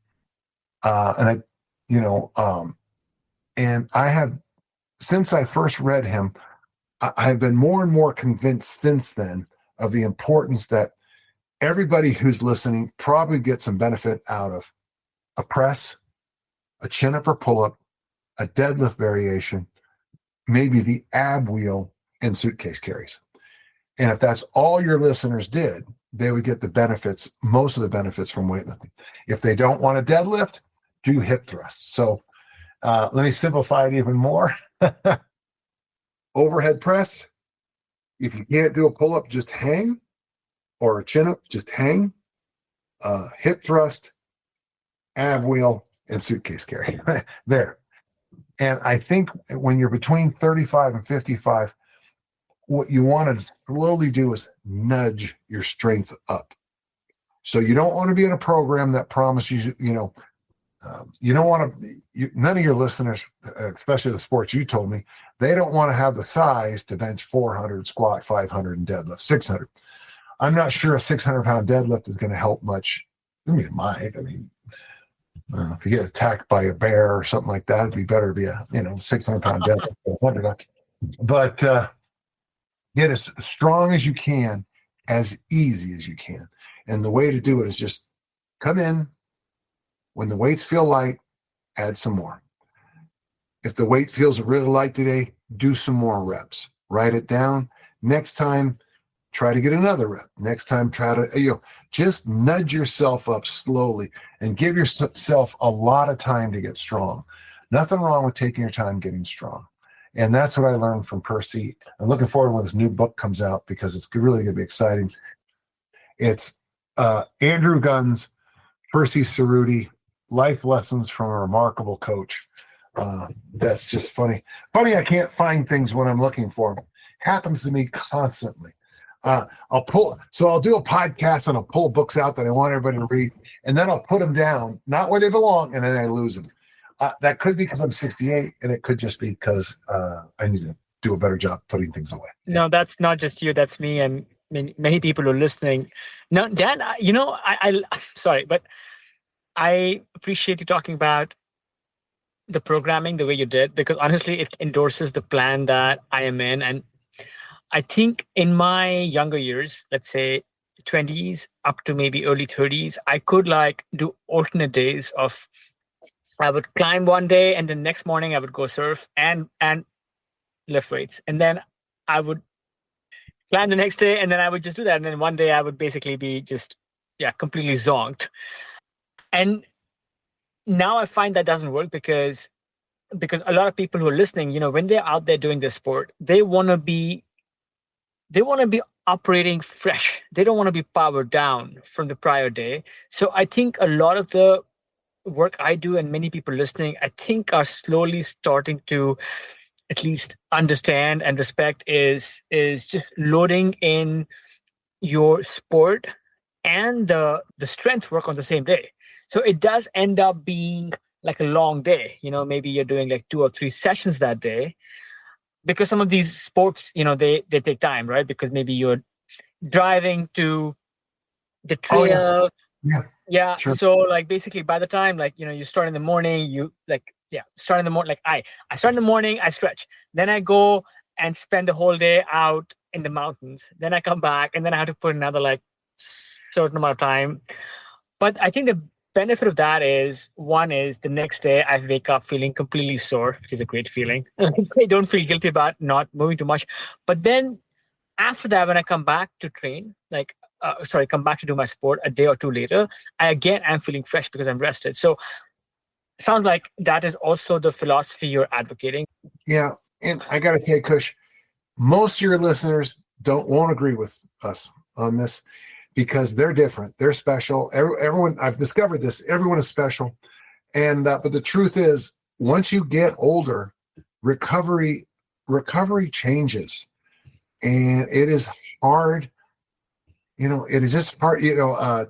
And I have, since I first read him, I've been more and more convinced since then of the importance that everybody who's listening probably gets some benefit out of a press, a chin-up or pull-up, a deadlift variation, maybe the ab wheel, and suitcase carries. And if that's all your listeners did, they would get most of the benefits from weightlifting. If they don't want to deadlift, do hip thrusts. So let me simplify it even more. Overhead press. If you can't do a pull-up, just hang, or a chin-up, just hang. Hip thrust, ab wheel, and suitcase carry. There. And I think when you're between 35 and 55, what you want to slowly do is nudge your strength up. So you don't want to be in a program that promises you don't want to, none of your listeners, especially the sports you told me, they don't want to have the size to bench 400, squat 500, and deadlift 600. I'm not sure a 600-pound deadlift is going to help much. I mean, it might. If you get attacked by a bear or something like that, it'd be better to be a 600-pound deadlift than 100. But get as strong as you can, as easy as you can. And the way to do it is just come in. When the weights feel light, add some more. If the weight feels really light today, do some more reps. Write it down. Next time, try to get another rep. Next time, try to, just nudge yourself up slowly and give yourself a lot of time to get strong. Nothing wrong with taking your time getting strong. And that's what I learned from Percy. I'm looking forward when this new book comes out because it's really going to be exciting. It's Andrew Gunn's Percy Cerruti, Life Lessons from a Remarkable Coach. That's just funny. Funny, I can't find things when I'm looking for them. Happens to me constantly. I'll do a podcast and I'll pull books out that I want everybody to read, and then I'll put them down, not where they belong, and then I lose them. That could be because I'm 68, and it could just be because I need to do a better job putting things away. No, that's not just you. That's me and many people who are listening. Now, Dan, I sorry, but I appreciate you talking about the programming the way you did, because honestly, it endorses the plan that I am in. And I think in my younger years, let's say 20s up to maybe early 30s, I could do alternate days of, I would climb one day and then next morning I would go surf and lift weights. And then I would climb the next day and then I would just do that. And then one day I would basically be just, completely zonked. And now I find that doesn't work because a lot of people who are listening, when they're out there doing this sport, they want to be operating fresh. They don't want to be powered down from the prior day. So I think a lot of the work I do and many people listening, I think, are slowly starting to at least understand and respect is just loading in your sport and the strength work on the same day. So it does end up being like a long day. Maybe you're doing like 2 or 3 sessions that day, because some of these sports, they take time, right? Because maybe you're driving to the trail. Yeah. Sure. So basically by the time you start in the morning, start in the morning. I start in the morning, I stretch. Then I go and spend the whole day out in the mountains. Then I come back and then I have to put another certain amount of time. But I think the benefit of that is, one is the next day I wake up feeling completely sore, which is a great feeling. I don't feel guilty about not moving too much. But then after that, when I come back to train, come back to do my sport a day or 2 later, I'm feeling fresh because I'm rested. So it sounds like that is also the philosophy you're advocating. Yeah. And I got to tell you, Kush, most of your listeners won't agree with us on this because they're different. They're special. Everyone, I've discovered this, everyone is special. And, but the truth is, once you get older, recovery changes, and it is hard. It is just hard.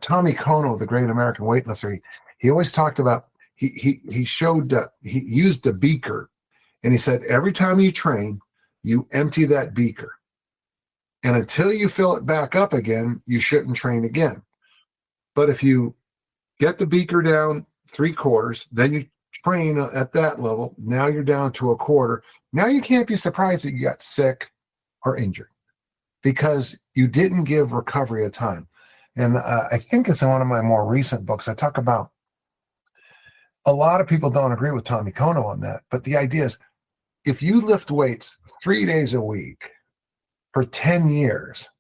Tommy Kono, the great American weightlifter, he always talked about, he used a beaker, and he said, every time you train, you empty that beaker. And until you fill it back up again, you shouldn't train again. But if you get the beaker down 3/4, then you train at that level. Now you're down to 1/4. Now you can't be surprised that you got sick or injured because you didn't give recovery a time. And I think it's in one of my more recent books. I talk about, a lot of people don't agree with Tommy Kono on that. But the idea is, if you lift weights 3 days a week for 10 years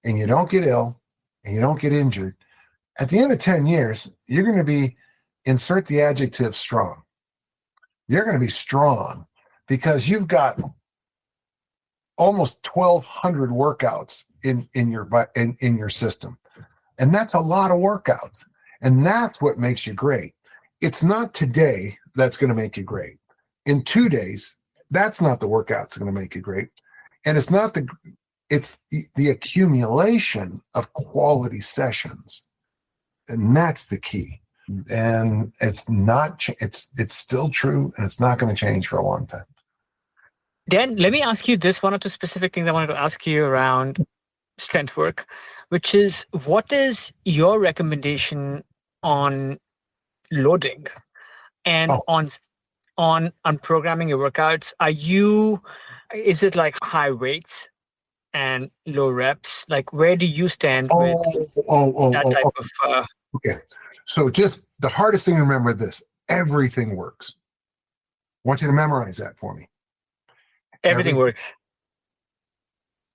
and you don't get ill and you don't get injured, at the end of 10 years, you're going to be, insert the adjective strong. You're going to be strong because you've got almost 1,200 workouts in your system. And that's a lot of workouts. And that's what makes you great. It's not today that's going to make you great. In 2 days, that's not the workout that's going to make you great. And it's the accumulation of quality sessions. And that's the key. And it's still true, and it's not going to change for a long time. Dan, let me ask you this, one or two specific things I wanted to ask you around strength work, which is, what is your recommendation on loading and on programming your workouts? Is it like high weights and low reps? Where do you stand with that type of okay. So just the hardest thing to remember is this: everything works. I want you to memorize that for me. Everything works.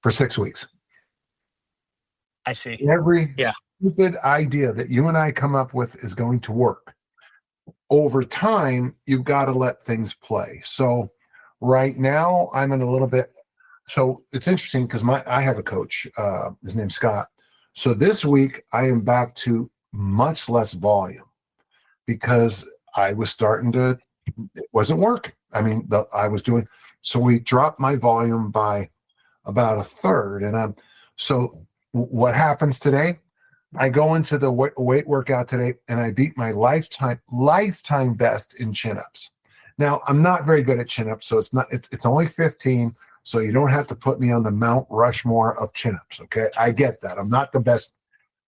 For 6 weeks. I see. Every Yeah. stupid idea that you and I come up with is going to work. Over time, you've got to let things play. So right now, I'm in a little bit. So it's interesting because I have a coach. His name's Scott. So this week, I am back to much less volume because I was starting to, it wasn't working. I mean, I was doing, so we dropped my volume by about a third. And so what happens today? I go into the weight workout today and I beat my lifetime best in chin-ups. Now, I'm not very good at chin-ups, so it's only 15, so you don't have to put me on the Mount Rushmore of chin-ups, okay? I get that. I'm not the best.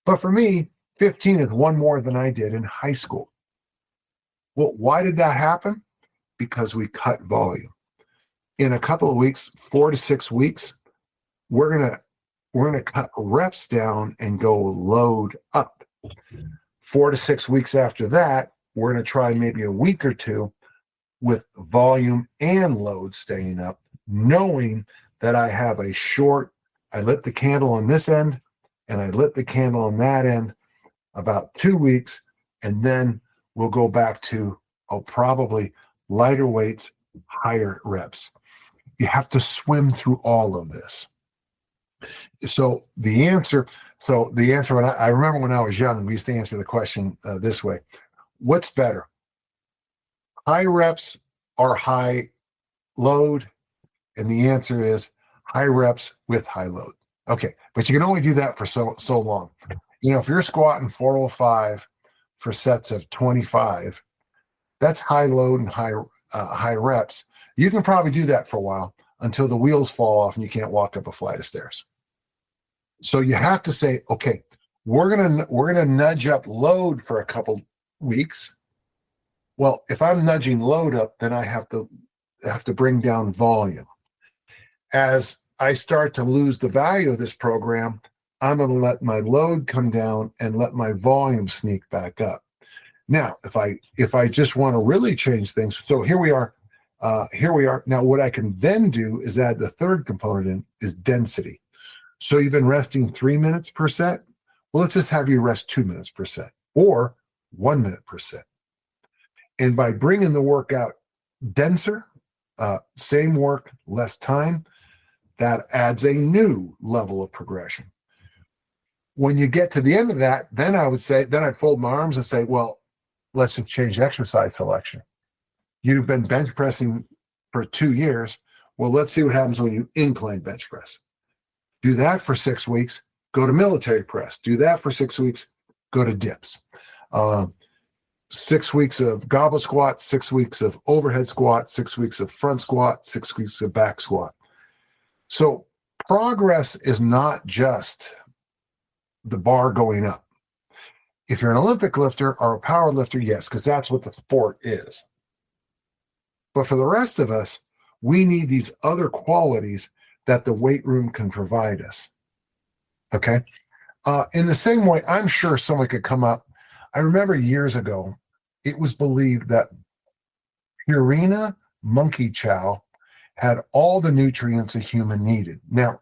But for me, 15 is one more than I did in high school. Well, why did that happen? Because we cut volume. In a couple of weeks, 4 to 6 weeks, we're gonna cut reps down and go load up. 4 to 6 weeks after that, we're gonna try maybe a week or two with volume and load staying up, knowing that I have I lit the candle on this end and I lit the candle on that end about 2 weeks, and then we'll go back to probably lighter weights, higher reps. You have to swim through all of this. So the answer when I remember when I was young, we used to answer the question this way: what's better, high reps or high load? And the answer is high reps with high load. Okay, but you can only do that for so long. You know, if you're squatting 405 for sets of 25, that's high load and high reps. You can probably do that for a while until the wheels fall off and you can't walk up a flight of stairs. So you have to say, okay, we're gonna nudge up load for a couple weeks. Well, if I'm nudging load up, then I have to bring down volume. As I start to lose the value of this program, I'm going to let my load come down and let my volume sneak back up. Now, if I just want to really change things, so here we are. Now, what I can then do is add the third component in is density. So you've been resting 3 minutes per set. Well, let's just have you rest 2 minutes per set or 1 minute per set. And by bringing the workout denser, same work, less time, that adds a new level of progression. When you get to the end of that, then I'd fold my arms and say, well, let's just change exercise selection. You've been bench pressing for 2 years. Well, let's see what happens when you incline bench press. Do that for 6 weeks, go to military press. Do that for 6 weeks, go to dips. 6 weeks of goblet squat, 6 weeks of overhead squat, 6 weeks of front squat, 6 weeks of back squat. So progress is not just the bar going up. If you're an Olympic lifter or a power lifter, yes, because that's what the sport is. But for the rest of us, we need these other qualities that the weight room can provide us. Okay? In the same way, I'm sure someone could come up. I remember years ago, it was believed that Purina monkey chow had all the nutrients a human needed. Now,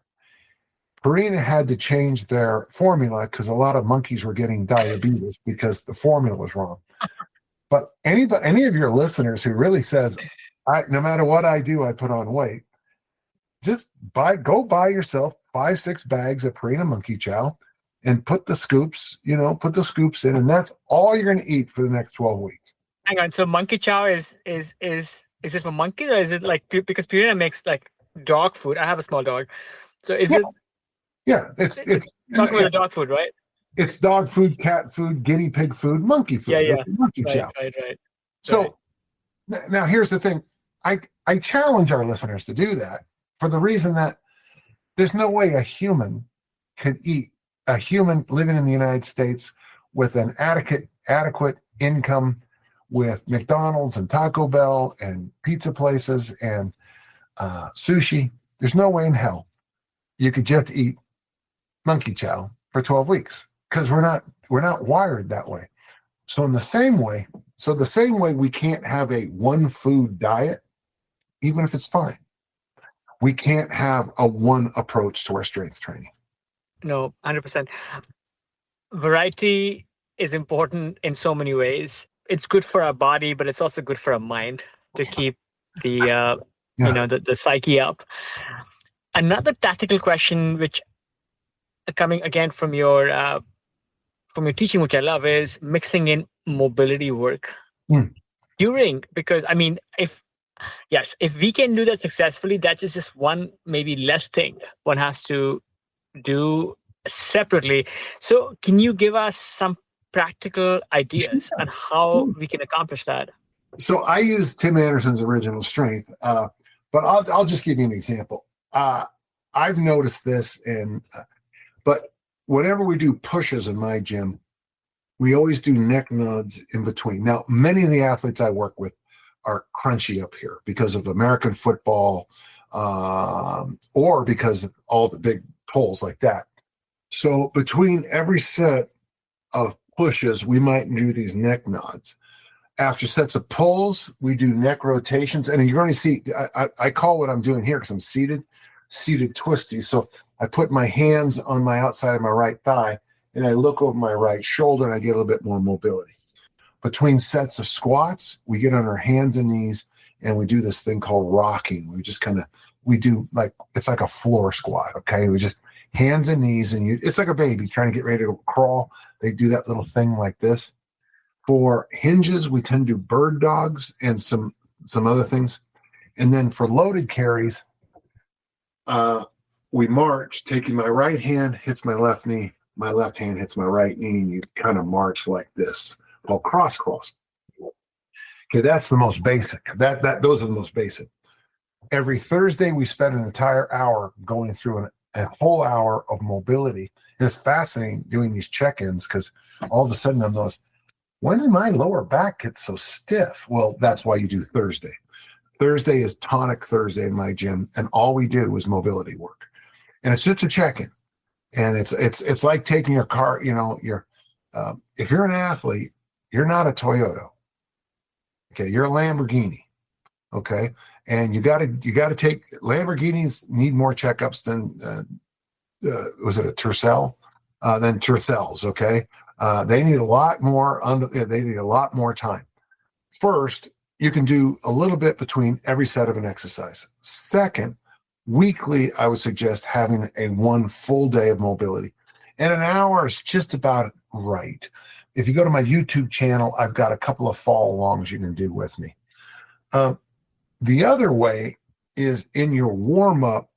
Purina had to change their formula because a lot of monkeys were getting diabetes because the formula was wrong. But any of your listeners who really says, no matter what I do, I put on weight, just go buy yourself 5-6 bags of Purina monkey chow and put the scoops in, and that's all you're going to eat for the next 12 weeks. Hang on. So monkey chow is it for monkeys, or is it like, because Purina makes like dog food? I have a small dog, so is it? Yeah, it's talking about the dog food, right? It's dog food, cat food, guinea pig food, monkey food. Yeah. Monkey chow. Right. So now here's the thing. I challenge our listeners to do that for the reason that there's no way a human living in the United States with an adequate income, with McDonald's and Taco Bell and pizza places and sushi. There's no way in hell you could just eat monkey chow for 12 weeks because we're not wired that way. So the same way we can't have a one food diet, even if it's fine. We can't have a one approach to our strength training. No, 100%. Variety is important in so many ways. It's good for our body, but it's also good for our mind to keep the Yeah. the psyche up. Another tactical question, which coming again from your teaching, which I love, is mixing in mobility work Mm. because I mean, if we can do that successfully, that's just one maybe less thing one has to do separately. So can you give us some practical ideas on how we can accomplish that? So I use Tim Anderson's original strength, but I'll just give you an example. I've noticed this, but whenever we do pushes in my gym, we always do neck nods in between. Now, many of the athletes I work with are crunchy up here because of American football, or because of all the big pulls like that. So between every set of pushes, we might do these neck nods. After sets of pulls, we do neck rotations. And you're going to see, I call what I'm doing here, because I'm seated twisty. So I put my hands on my outside of my right thigh, and I look over my right shoulder, and I get a little bit more mobility. Between sets of squats, we get on our hands and knees, and we do this thing called rocking. We do like, it's like a floor squat, okay? We just hands and knees, and it's like a baby trying to get ready to crawl. They do that little thing like this. For hinges, we tend to do bird dogs and some other things. And then for loaded carries, we march, taking my right hand hits my left knee, my left hand hits my right knee, and you kind of march like this, called cross. Okay, that's the most basic. Those are the most basic. Every Thursday, we spend an entire hour going through a whole hour of mobility. And it's fascinating doing these check-ins, because all of a sudden I'm those, when did my lower back get so stiff? Well, that's why you do Thursday. Thursday is tonic Thursday in my gym, and all we do is mobility work. And it's just a check-in. And it's like taking your car, if you're an athlete, you're not a Toyota. Okay, you're a Lamborghini. Okay. And you gotta take, Lamborghinis need more checkups than was it a Tercel? Than Tercels, okay? They need a lot more they need a lot more time. First, you can do a little bit between every set of an exercise. Second, weekly, I would suggest having one full day of mobility. And an hour is just about right. If you go to my YouTube channel, I've got a couple of follow alongs you can do with me. The other way is in your warm up.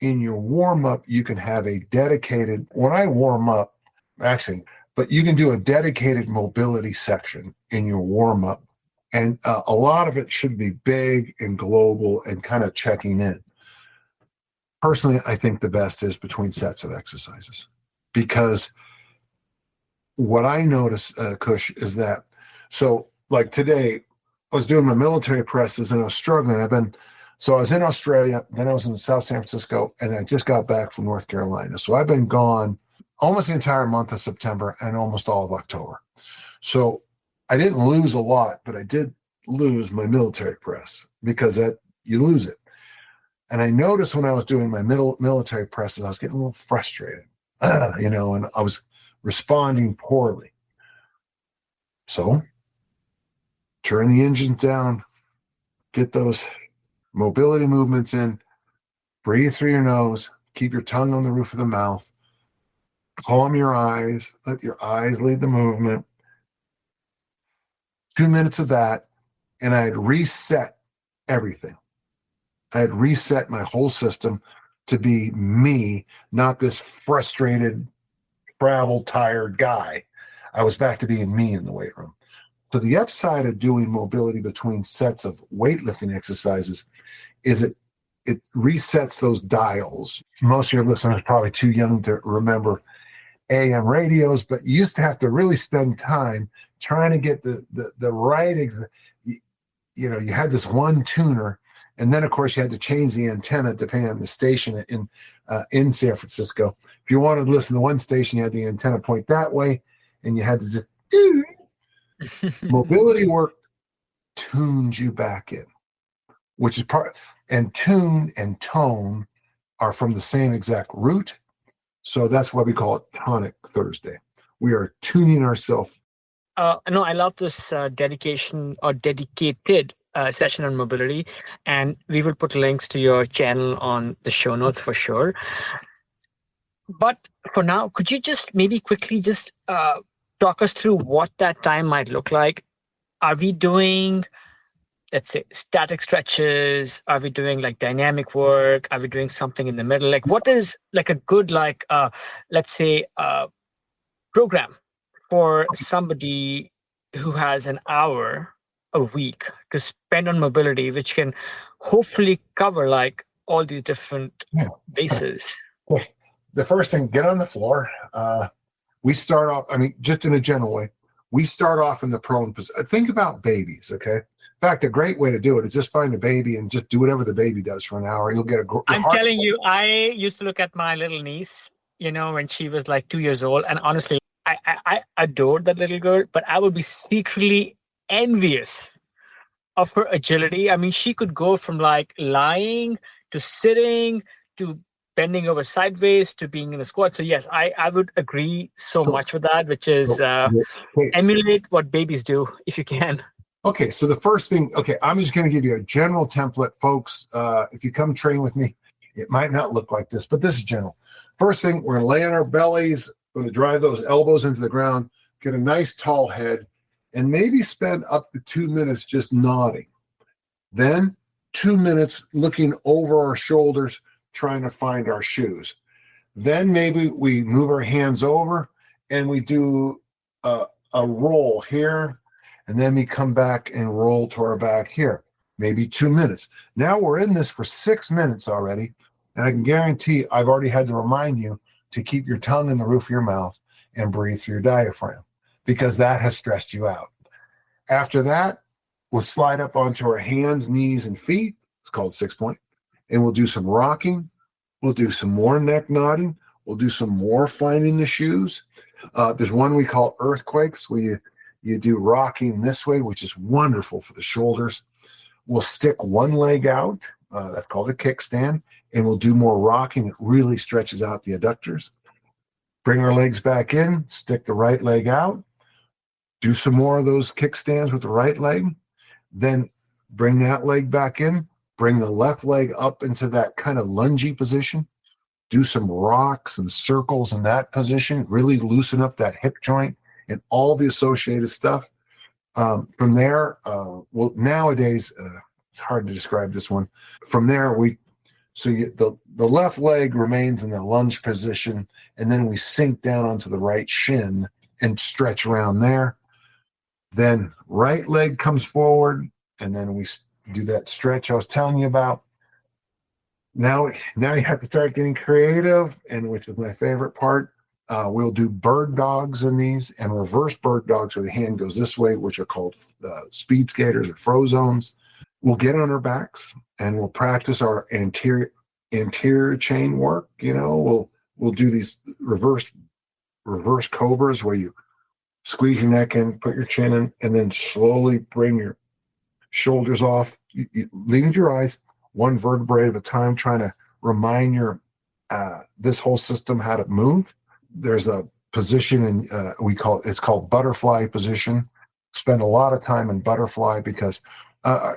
In your warm up, you can have a dedicated, when I warm up, but you can do a dedicated mobility section in your warm up. And a lot of it should be big and global and kind of checking in. Personally, I think the best is between sets of exercises, because what I notice, Kush, is that, so like today, I was doing my military presses and I was struggling. So I was in Australia, then I was in South San Francisco, and I just got back from North Carolina. So I've been gone almost the entire month of September and almost all of October. So I didn't lose a lot, but I did lose my military press, because you lose it. And I noticed when I was doing my military presses, I was getting a little frustrated, and I was responding poorly. So turn the engines down, get those mobility movements in, breathe through your nose, keep your tongue on the roof of the mouth, calm your eyes, let your eyes lead the movement. 2 minutes of that, and I had reset everything. I had reset my whole system to be me, not this frustrated, travel tired guy. I was back to being me in the weight room. So the upside of doing mobility between sets of weightlifting exercises is it resets those dials. Most of your listeners are probably too young to remember AM radios, but you used to have to really spend time trying to get the right, you had this one tuner, and then of course you had to change the antenna depending on the station in San Francisco. If you wanted to listen to one station, you had the antenna point that way, and you had to just mobility work tunes you back in, which is part. And tune and tone are from the same exact root. So that's why we call it Tonic Thursday. We are tuning ourselves. No, I love this dedication or dedicated session on mobility, and we will put links to your channel on the show notes for sure. But for now, could you just maybe quickly just talk us through what that time might look like? Are we doing, let's say, static stretches? Are we doing like dynamic work? Are we doing something in the middle? Like, what is like a good let's say, program for somebody who has an hour a week to spend on mobility, which can hopefully cover like all these different Yeah. bases? Well, the first thing, get on the floor. We start off, I mean, just in a general way, we start off in the prone position. Think about babies, okay? In fact, a great way to do it is just find a baby and just do whatever the baby does for an hour. You'll get I'm telling you, I used to look at my little niece, when she was like 2 years old, and honestly, I adored that little girl, but I would be secretly envious of her agility. I mean, she could go from like lying to sitting to bending over sideways to being in a squat. So yes, I would agree so much with that, which is emulate what babies do if you can. Okay, so the first thing, I'm just going to give you a general template, folks. If you come train with me, it might not look like this, but this is general. First thing, we're going to lay on our bellies, going to drive those elbows into the ground, get a nice tall head, and maybe spend up to 2 minutes just nodding. Then 2 minutes looking over our shoulders, trying to find our shoes. Then maybe we move our hands over and we do a roll here, and then we come back and roll to our back here, maybe 2 minutes. Now we're in this for 6 minutes already, and I can guarantee I've already had to remind you to keep your tongue in the roof of your mouth and breathe through your diaphragm, because that has stressed you out. After that, we'll slide up onto our hands, knees, and feet. It's called 6-point. And we'll do some rocking. We'll do some more neck nodding. We'll do some more finding the shoes. There's one we call earthquakes, where you do rocking this way, which is wonderful for the shoulders. We'll stick one leg out. That's called a kickstand. And we'll do more rocking. It really stretches out the adductors. Bring our legs back in. Stick the right leg out. Do some more of those kickstands with the right leg. Then bring that leg back in. Bring the left leg up into that kind of lungy position. Do some rocks and circles in that position. Really loosen up that hip joint and all the associated stuff. From there, nowadays, it's hard to describe this one. From there, the left leg remains in the lunge position, and then we sink down onto the right shin and stretch around there. Then right leg comes forward, and then we do that stretch I was telling you about. Now you have to start getting creative, and which is my favorite part. We'll do bird dogs in these, and reverse bird dogs where the hand goes this way, which are called speed skaters or frozones. We'll get on our backs and we'll practice our anterior chain work. We'll do these reverse cobras where you squeeze your neck in, put your chin in, and then slowly bring your shoulders off. You lean into your eyes, one vertebrae at a time, trying to remind your this whole system how to move. There's a position, and it's called butterfly position. Spend a lot of time in butterfly because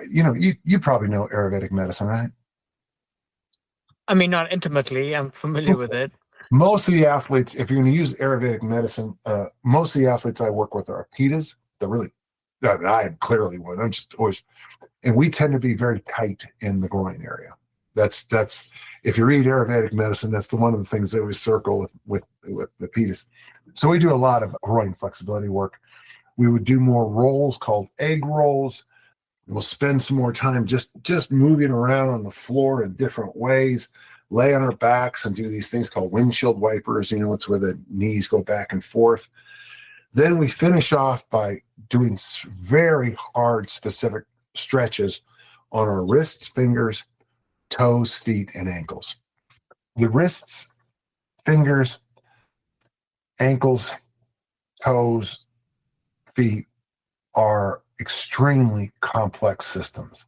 you probably know Ayurvedic medicine, right? I mean, not intimately. I'm familiar with it. Most of the athletes, if you're going to use Ayurvedic medicine, most of the athletes I work with are Pitas. I clearly would. I'm just always, and we tend to be very tight in the groin area. That's if you read Ayurvedic medicine, that's one of the things they always circle with the Pitas. So we do a lot of groin flexibility work. We would do more rolls called egg rolls. We'll spend some more time just moving around on the floor in different ways, lay on our backs and do these things called windshield wipers. It's where the knees go back and forth. Then we finish off by doing very hard, specific stretches on our wrists, fingers, toes, feet, and ankles. The wrists, fingers, ankles, toes, feet are extremely complex systems.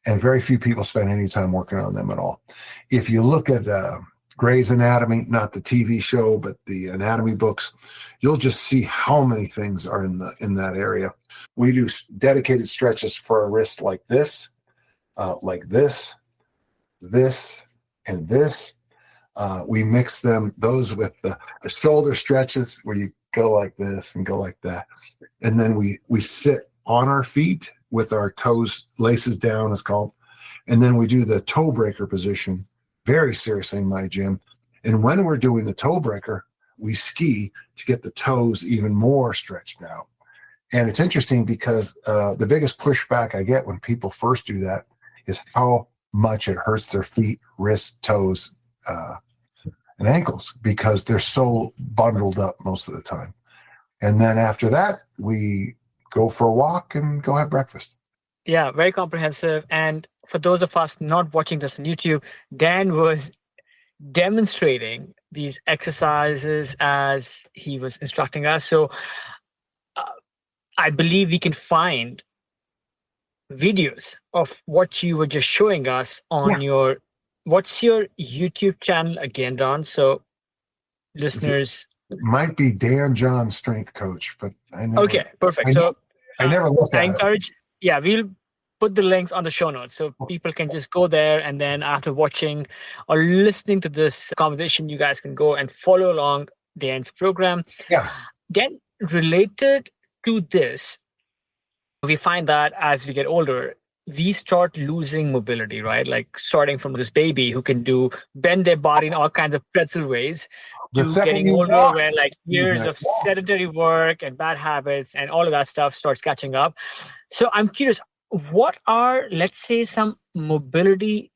And very few people spend any time working on them at all. If you look at Grey's Anatomy, not the TV show, but the anatomy books, you'll just see how many things are in that area. We do dedicated stretches for our wrists like this, this, and this. We mix those with the shoulder stretches where you go like this and go like that. And then we sit on our feet with our toes, laces down, it's called. And then we do the toe breaker position very seriously in my gym. And when we're doing the toe breaker, we ski to get the toes even more stretched out. And it's interesting because the biggest pushback I get when people first do that is how much it hurts their feet, wrists, toes, and ankles, because they're so bundled up most of the time. And then after that, we go for a walk and go have breakfast. Yeah, very comprehensive. And for those of us not watching this on YouTube, Dan was demonstrating these exercises as he was instructing us. So I believe we can find videos of what you were just showing us on your, what's your YouTube channel again, Don? So listeners. It might be Dan John Strength Coach, but I never. Okay, perfect. I never looked at I encourage, we'll put the links on the show notes so people can just go there, and then after watching or listening to this conversation, you guys can go and follow along Dan's program. Yeah. Dan, related to this, we find that as we get older, we start losing mobility, right? Like starting from this baby who can bend their body in all kinds of pretzel ways, to getting older where like years of sedentary work and bad habits and all of that stuff starts catching up. So I'm curious, what are, let's say, some mobility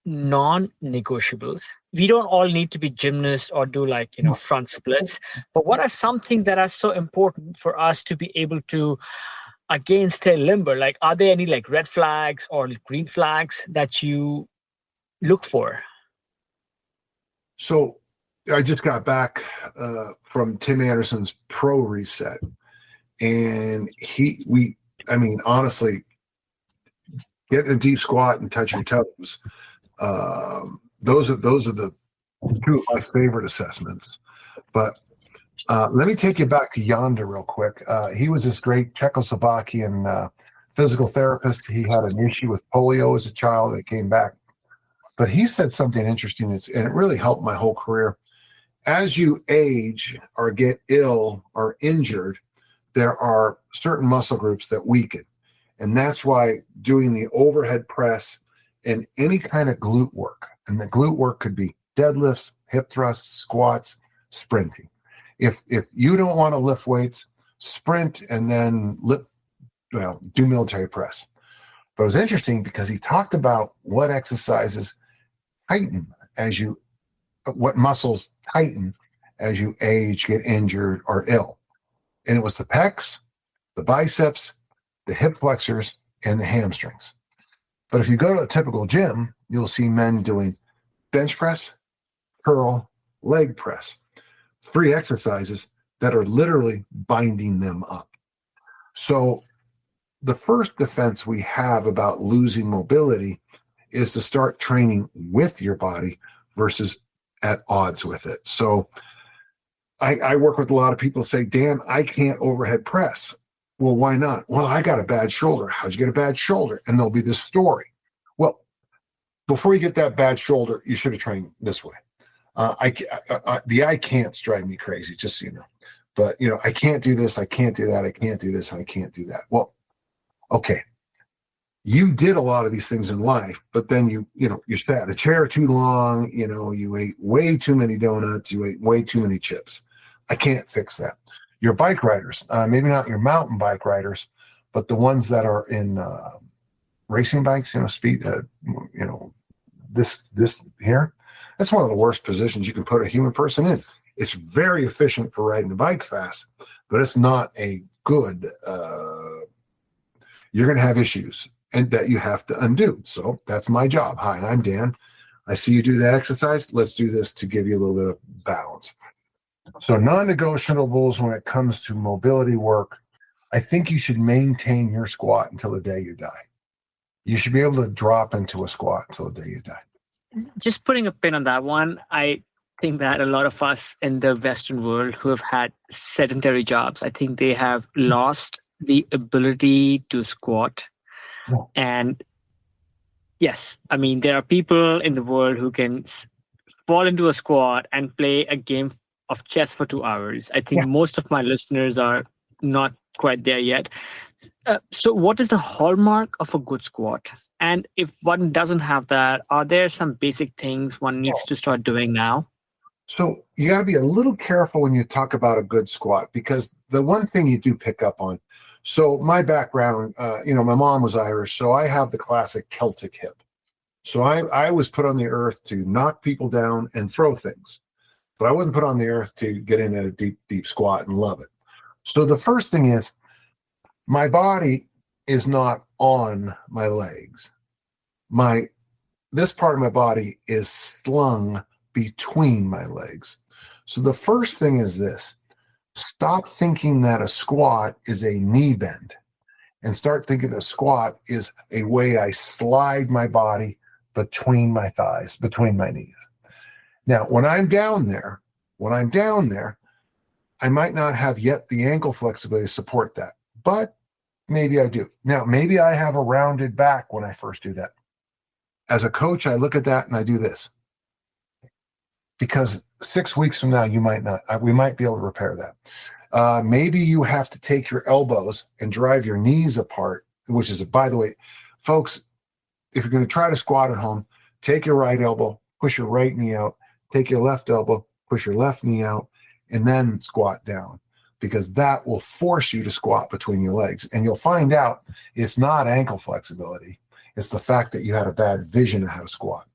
non-negotiables? We don't all need to be gymnasts or do front splits, but what are something that are so important for us to be able to, again, stay limber? Like, are there any like red flags or green flags that you look for? So I just got back from Tim Anderson's Pro Reset, and honestly, getting a deep squat and touch your toes. Those are the two of my favorite assessments. But let me take you back to Yonder real quick. He was this great Czechoslovakian physical therapist. He had an issue with polio as a child that came back. But he said something interesting, and it really helped my whole career. As you age or get ill or injured, there are certain muscle groups that weaken. And that's why doing the overhead press and any kind of glute work, and the glute work could be deadlifts, hip thrusts, squats, sprinting. If you don't want to lift weights, sprint and then do military press. But it was interesting because he talked about what exercises tighten what muscles tighten as you age, get injured, or ill. And it was the pecs, the biceps, the hip flexors, and the hamstrings. But if you go to a typical gym, you'll see men doing bench press, curl, leg press. 3 exercises that are literally binding them up. So the first defense we have about losing mobility is to start training with your body versus at odds with it. So I work with a lot of people who say, Dan, I can't overhead press. Well, why not? Well, I got a bad shoulder. How'd you get a bad shoulder? And there'll be this story. Well, before you get that bad shoulder, you should have trained this way. The I can'ts drive me crazy, just so you know. But, I can't do this, I can't do that, I can't do this, I can't do that. Well, okay. You did a lot of these things in life, but then you sat in a chair too long, you ate way too many donuts, you ate way too many chips. I can't fix that. Your bike riders, maybe not your mountain bike riders, but the ones that are in racing bikes, speed, this here, that's one of the worst positions you can put a human person in. It's very efficient for riding the bike fast, but it's not a good, you're going to have issues and that you have to undo. So that's my job. Hi, I'm Dan. I see you do that exercise. Let's do this to give you a little bit of balance. So non-negotiables when it comes to mobility work, I think you should maintain your squat until the day you die. You should be able to drop into a squat until the day you die. Just putting a pin on that one, I think that a lot of us in the Western world who have had sedentary jobs, I think they have lost the ability to squat. Yeah. And yes, I mean, there are people in the world who can fall into a squat and play a game of chess for 2 hours. I think most of my listeners are not quite there yet. So, what is the hallmark of a good squat? And if one doesn't have that, are there some basic things one needs to start doing now? So you got to be a little careful when you talk about a good squat, because the one thing you do pick up on. So my background, my mom was Irish, so I have the classic Celtic hip. So I was put on the earth to knock people down and throw things, but I wasn't put on the earth to get in a deep, deep squat and love it. So the first thing is, my body is not on my legs. This part of my body is slung between my legs. So the first thing is this: stop thinking that a squat is a knee bend, and start thinking a squat is a way I slide my body between my thighs, between my knees. Now, when I'm down there, I might not have yet the ankle flexibility to support that, but maybe I do. Now, maybe I have a rounded back when I first do that. As a coach, I look at that and I do this, because 6 weeks from now, we might be able to repair that. Maybe you have to take your elbows and drive your knees apart, which is, by the way, folks, if you're going to try to squat at home, take your right elbow, push your right knee out, take your left elbow, push your left knee out, and then squat down, because that will force you to squat between your legs. And you'll find out it's not ankle flexibility. It's the fact that you had a bad vision of how to squat.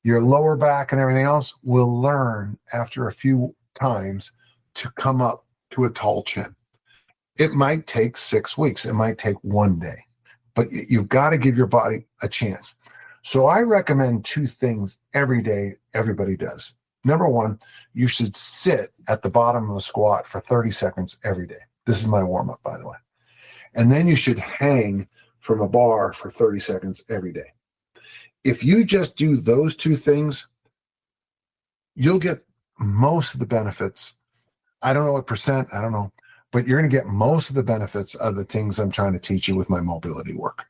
Your lower back and everything else will learn after a few times to come up to a tall chin. It might take 6 weeks. It might take 1 day, but you've got to give your body a chance. So I recommend 2 things every day everybody does. Number 1, you should sit at the bottom of the squat for 30 seconds every day. This is my warm-up, by the way. And then you should hang from a bar for 30 seconds every day. If you just do those 2 things, you'll get most of the benefits. I don't know what percent, I don't know, but you're going to get most of the benefits of the things I'm trying to teach you with my mobility work.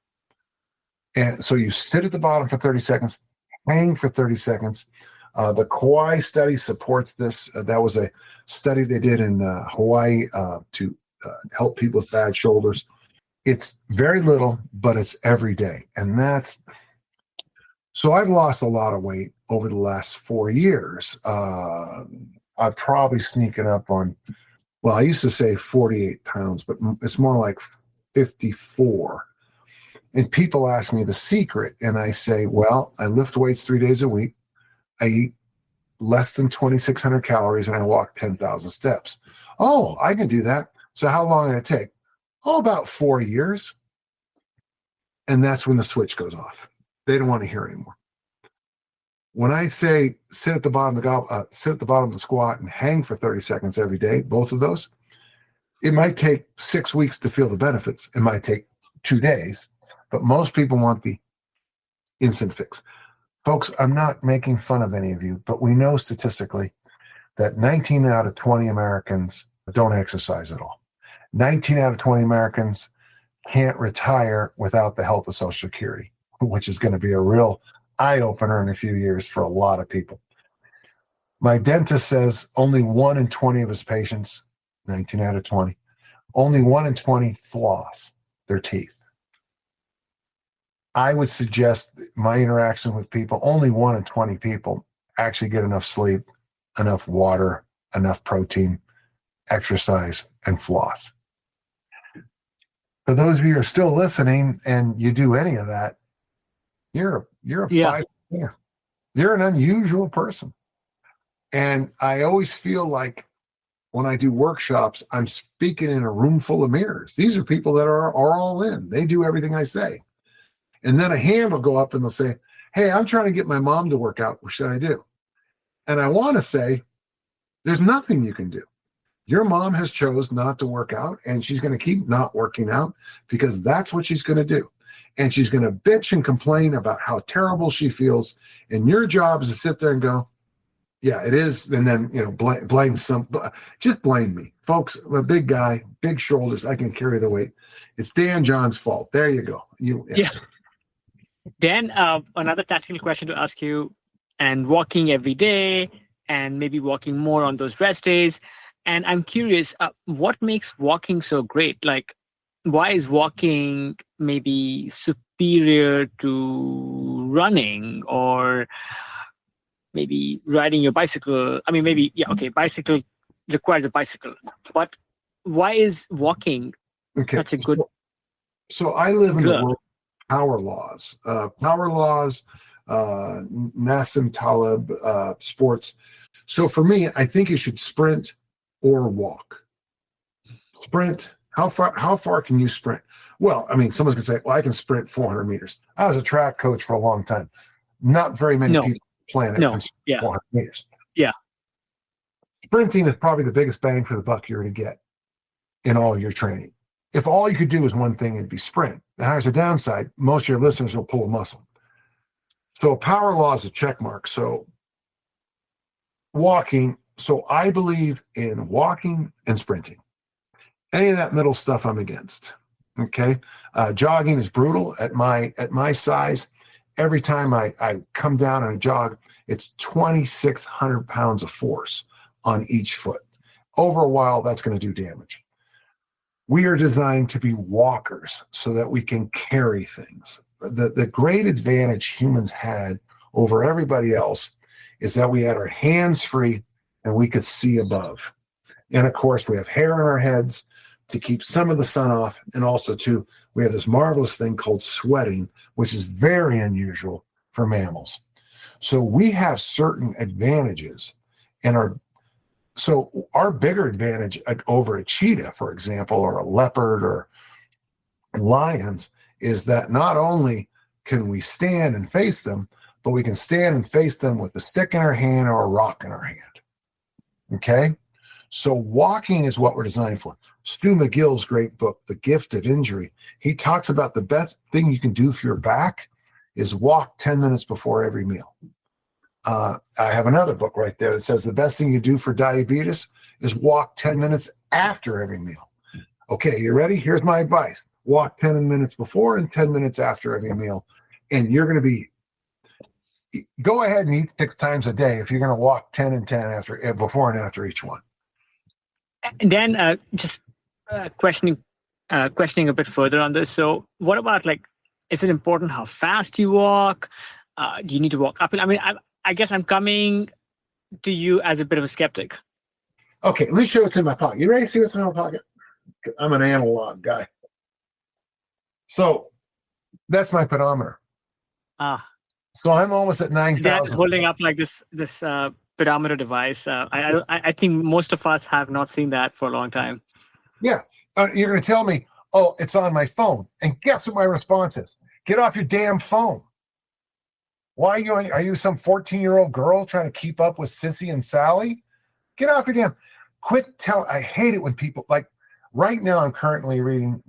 And so you sit at the bottom for 30 seconds, hang for 30 seconds. The Kauai study supports this. That was a study they did in Hawaii to help people with bad shoulders. It's very little, but it's every day. And so I've lost a lot of weight over the last 4 years. I'm probably sneaking up on, well, I used to say 48 pounds, but it's more like 54. And people ask me the secret, and I say, well, I lift weights 3 days a week. I eat less than 2,600 calories, and I walk 10,000 steps. Oh, I can do that. So how long did it take? Oh, about 4 years. And that's when the switch goes off. They don't want to hear anymore. When I say sit at the bottom of the squat and hang for 30 seconds every day, both of those, it might take 6 weeks to feel the benefits. It might take 2 days, but most people want the instant fix. Folks, I'm not making fun of any of you, but we know statistically that 19 out of 20 Americans don't exercise at all. 19 out of 20 Americans can't retire without the help of Social Security, which is going to be a real eye-opener in a few years for a lot of people. My dentist says only 1 in 20 of his patients, 19 out of 20, only 1 in 20 floss their teeth. I would suggest my interaction with people, only 1 in 20 people actually get enough sleep, enough water, enough protein, exercise, and floss. For those of you who are still listening and you do any of that, you're a Yeah. 5. You're an unusual person. And I always feel like when I do workshops, I'm speaking in a room full of mirrors. These are people that are all in. They do everything I say. And then a hand will go up and they'll say, hey, I'm trying to get my mom to work out. What should I do? And I want to say, there's nothing you can do. Your mom has chose not to work out, and she's going to keep not working out because that's what she's going to do. and she's going to bitch and complain about how terrible she feels. And your job is to sit there and go, yeah, it is. And then, just blame me. Folks, I'm a big guy, big shoulders. I can carry the weight. It's Dan John's fault. There you go. Yeah. Dan, another tactical question to ask you, and walking every day and maybe walking more on those rest days. And I'm curious, what makes walking so great? Like, why is walking maybe superior to running or maybe riding your bicycle? I mean, maybe, yeah, okay, bicycle requires a bicycle, but why is walking such a good? So I live in the world of power laws. Nassim Taleb sports. So for me, I think you should sprint or walk. Sprint. How far can you sprint? Well, I mean, someone's gonna say, "Well, I can sprint 400 meters." I was a track coach for a long time. Not very many people on the planet can sprint 400 meters. Yeah. Sprinting is probably the biggest bang for the buck you're going to get in all your training. If all you could do is one thing, it'd be sprint. Now, here's the downside. Most of your listeners will pull a muscle. So power law is a check mark. So walking. So I believe in walking and sprinting. Any of that middle stuff I'm against. Okay. Jogging is brutal at my size. Every time I come down and I jog, it's 2,600 pounds of force on each foot. Over a while, that's going to do damage. We are designed to be walkers so that we can carry things. The great advantage humans had over everybody else is that we had our hands free and we could see above. And of course, we have hair on our heads to keep some of the sun off. And also, too, we have this marvelous thing called sweating, which is very unusual for mammals. So we have certain advantages. And our bigger advantage over a cheetah, for example, or a leopard or lions, is that not only can we stand and face them, but we can stand and face them with a stick in our hand or a rock in our hand. Okay? So walking is what we're designed for. Stu McGill's great book, The Gift of Injury, he talks about the best thing you can do for your back is walk 10 minutes before every meal. I have another book right there that says the best thing you do for diabetes is walk 10 minutes after every meal. Okay, you ready? Here's my advice. Walk 10 minutes before and 10 minutes after every meal. And you're going to go ahead and eat 6 times a day if you're going to walk 10 and 10 before and after each one. And then just questioning a bit further on this. So what about, like, is it important how fast you walk? Do you need to walk up? I mean, I guess I'm coming to you as a bit of a skeptic. Okay, let me show you what's in my pocket. You ready to see what's in my pocket? I'm an analog guy. So that's my pedometer. So I'm almost at 9,000. That's holding up like this pedometer device. I think most of us have not seen that for a long time. Yeah. You're going to tell me, oh, it's on my phone. And guess what my response is? Get off your damn phone. Why are you some 14-year-old girl trying to keep up with Sissy and Sally? Get off your damn. I hate it when people, like, right now I'm currently reading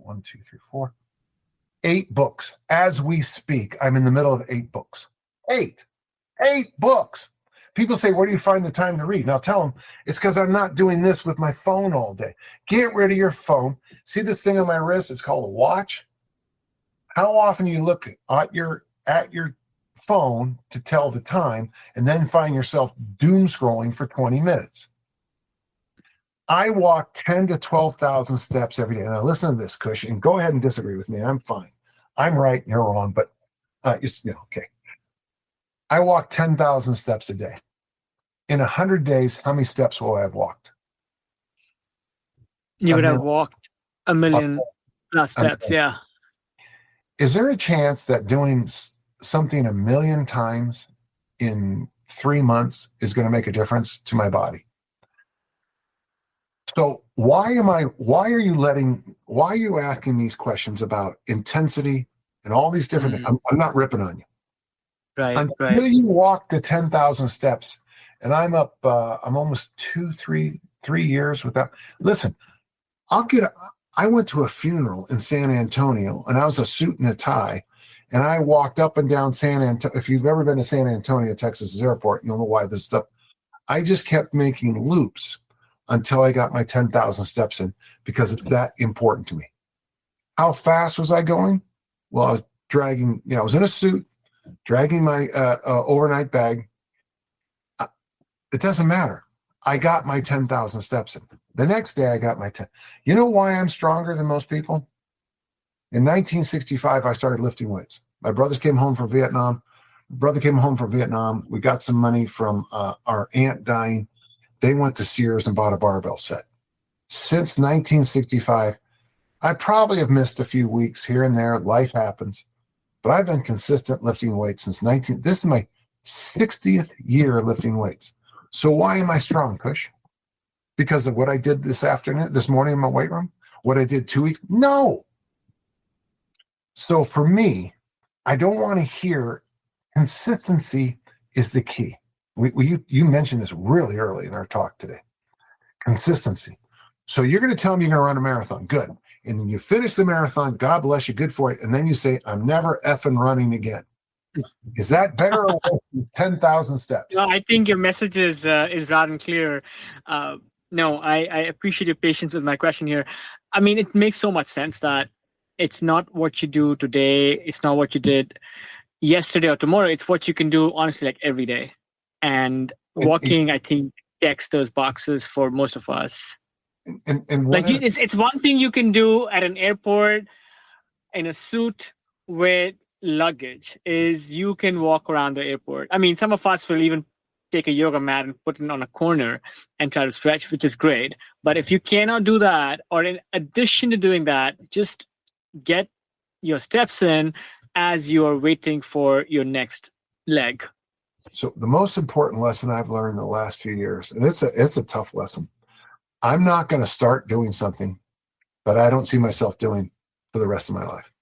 8 books. As we speak, I'm in the middle of 8 books. 8 books. People say, where do you find the time to read? And I'll tell them, it's because I'm not doing this with my phone all day. Get rid of your phone. See this thing on my wrist? It's called a watch. How often you look at your phone to tell the time and then find yourself doom scrolling for 20 minutes? I walk 10 to 12,000 steps every day. Now listen to this, Kush, and go ahead and disagree with me. I'm fine. I'm right, you're wrong, but okay. I walk 10,000 steps a day. In 100 days, how many steps will I have walked? You would have walked 1 million plus steps, yeah. Is there a chance that doing something 1 million times in 3 months is going to make a difference to my body? So why are you asking these questions about intensity and all these different things? I'm not ripping on you. Right. Until you walk to 10,000 steps, and I'm up, I'm almost 3 years with that. Listen, I went to a funeral in San Antonio, and I was a suit and a tie, and I walked up and down San Antonio. If you've ever been to San Antonio, Texas airport, you'll know why this stuff. I just kept making loops until I got my 10,000 steps in because it's that important to me. How fast was I going? Well, I was dragging, I was in a suit, dragging my overnight bag. It doesn't matter. I got my 10,000 steps in. The next day, I got my 10. You know why I'm stronger than most people? In 1965, I started lifting weights. My brothers came home from Vietnam. We got some money from our aunt dying. They went to Sears and bought a barbell set. Since 1965, I probably have missed a few weeks here and there. Life happens. But I've been consistent lifting weights since this is my 60th year lifting weights. So why am I strong, Kush? Because of what I did this morning in my weight room? What I did 2 weeks? No. So for me, I don't want to hear consistency is the key. You mentioned this really early in our talk today. Consistency. So you're going to tell me you're going to run a marathon. Good. And then you finish the marathon. God bless you. Good for it. And then you say, I'm never effing running again. Is that better or worse than 10,000 steps? No, I think your message is loud and clear. No, I appreciate your patience with my question here. I mean, it makes so much sense that it's not what you do today. It's not what you did yesterday or tomorrow. It's what you can do, honestly, like every day. And walking, I think, checks those boxes for most of us. And like it's one thing you can do at an airport in a suit with luggage is you can walk around the airport. I mean, some of us will even take a yoga mat and put it on a corner and try to stretch, which is great. But if you cannot do that, or in addition to doing that, just get your steps in as you are waiting for your next leg. So the most important lesson I've learned in the last few years, and it's a tough lesson. I'm not going to start doing something that I don't see myself doing for the rest of my life.